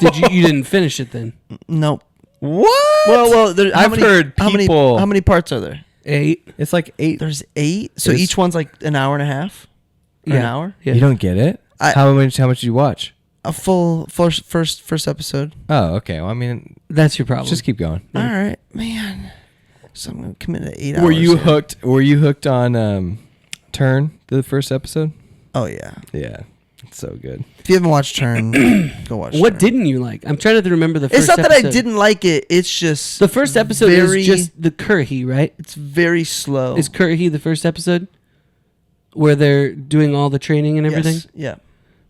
Did you? You didn't finish it then? Nope. What? Well. I've heard people. How many parts are there? 8. It's like 8. There's 8. So It's- each one's like an hour and a half. Or an hour. Yeah. You don't get it? How much did you watch? A full first episode. Oh, okay. Well, I mean, That's your problem. just keep going. All right, man. So I'm gonna commit to 8 hours. Were you here. hooked? Were you hooked on Turn, the first episode? Oh yeah. Yeah, it's so good. If you haven't watched Turn, go watch. What Turn. didn't you like? I'm trying to remember the first. It's not that I episode. didn't like it. It's just The first episode very, is just the Curry, right? It's very slow. Is Curry the first episode where they're doing all the training and everything? Yes. Yeah.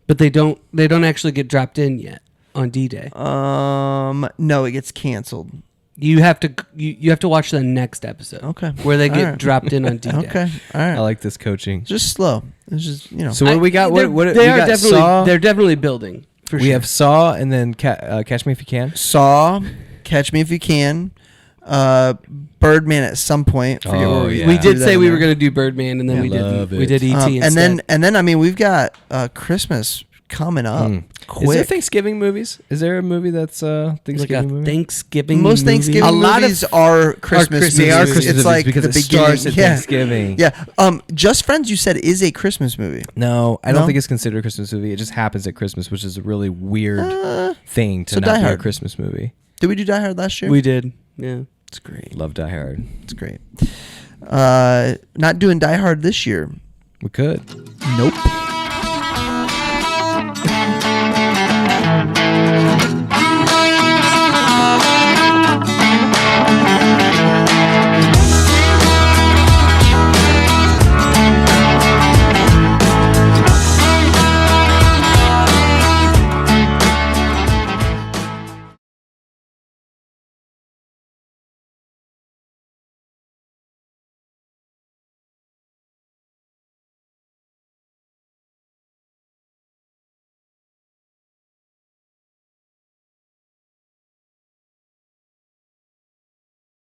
But they don't actually get dropped in yet on D-Day. No, it gets canceled. You have to watch the next episode. Okay. Where they All get right. dropped in on D-Day. Okay. All right. I like this coaching. Just slow. It's just So what do we got? What we got? definitely Saw. they're definitely building. For We sure. have Saw, and then Catch Me If You Can. Saw, Catch Me If You Can, Birdman at some point. Forget Oh, where yeah. We threw did that say in we there. were going to do Birdman, and then Yeah, we love didn't. We it. did E.T. and instead. then I mean we've got Christmas coming up. Is Quick. there Thanksgiving movies? Is there a movie that's like Thanksgiving a movie? Thanksgiving. Most movie. Thanksgiving A lot movies of- are Christmas. Christmas They are movies. Christmas It's movies like because the it beginning. starts at yeah. Thanksgiving. Yeah. Just Friends, you said, is a Christmas movie. No, I don't No? think it's considered a Christmas movie. It just happens at Christmas, which is a really weird thing to so not Die be a Hard. Christmas movie. Did we do Die Hard last year? We did. Yeah. It's great. Love Die Hard. It's great. Not doing Die Hard this year. We could. Nope.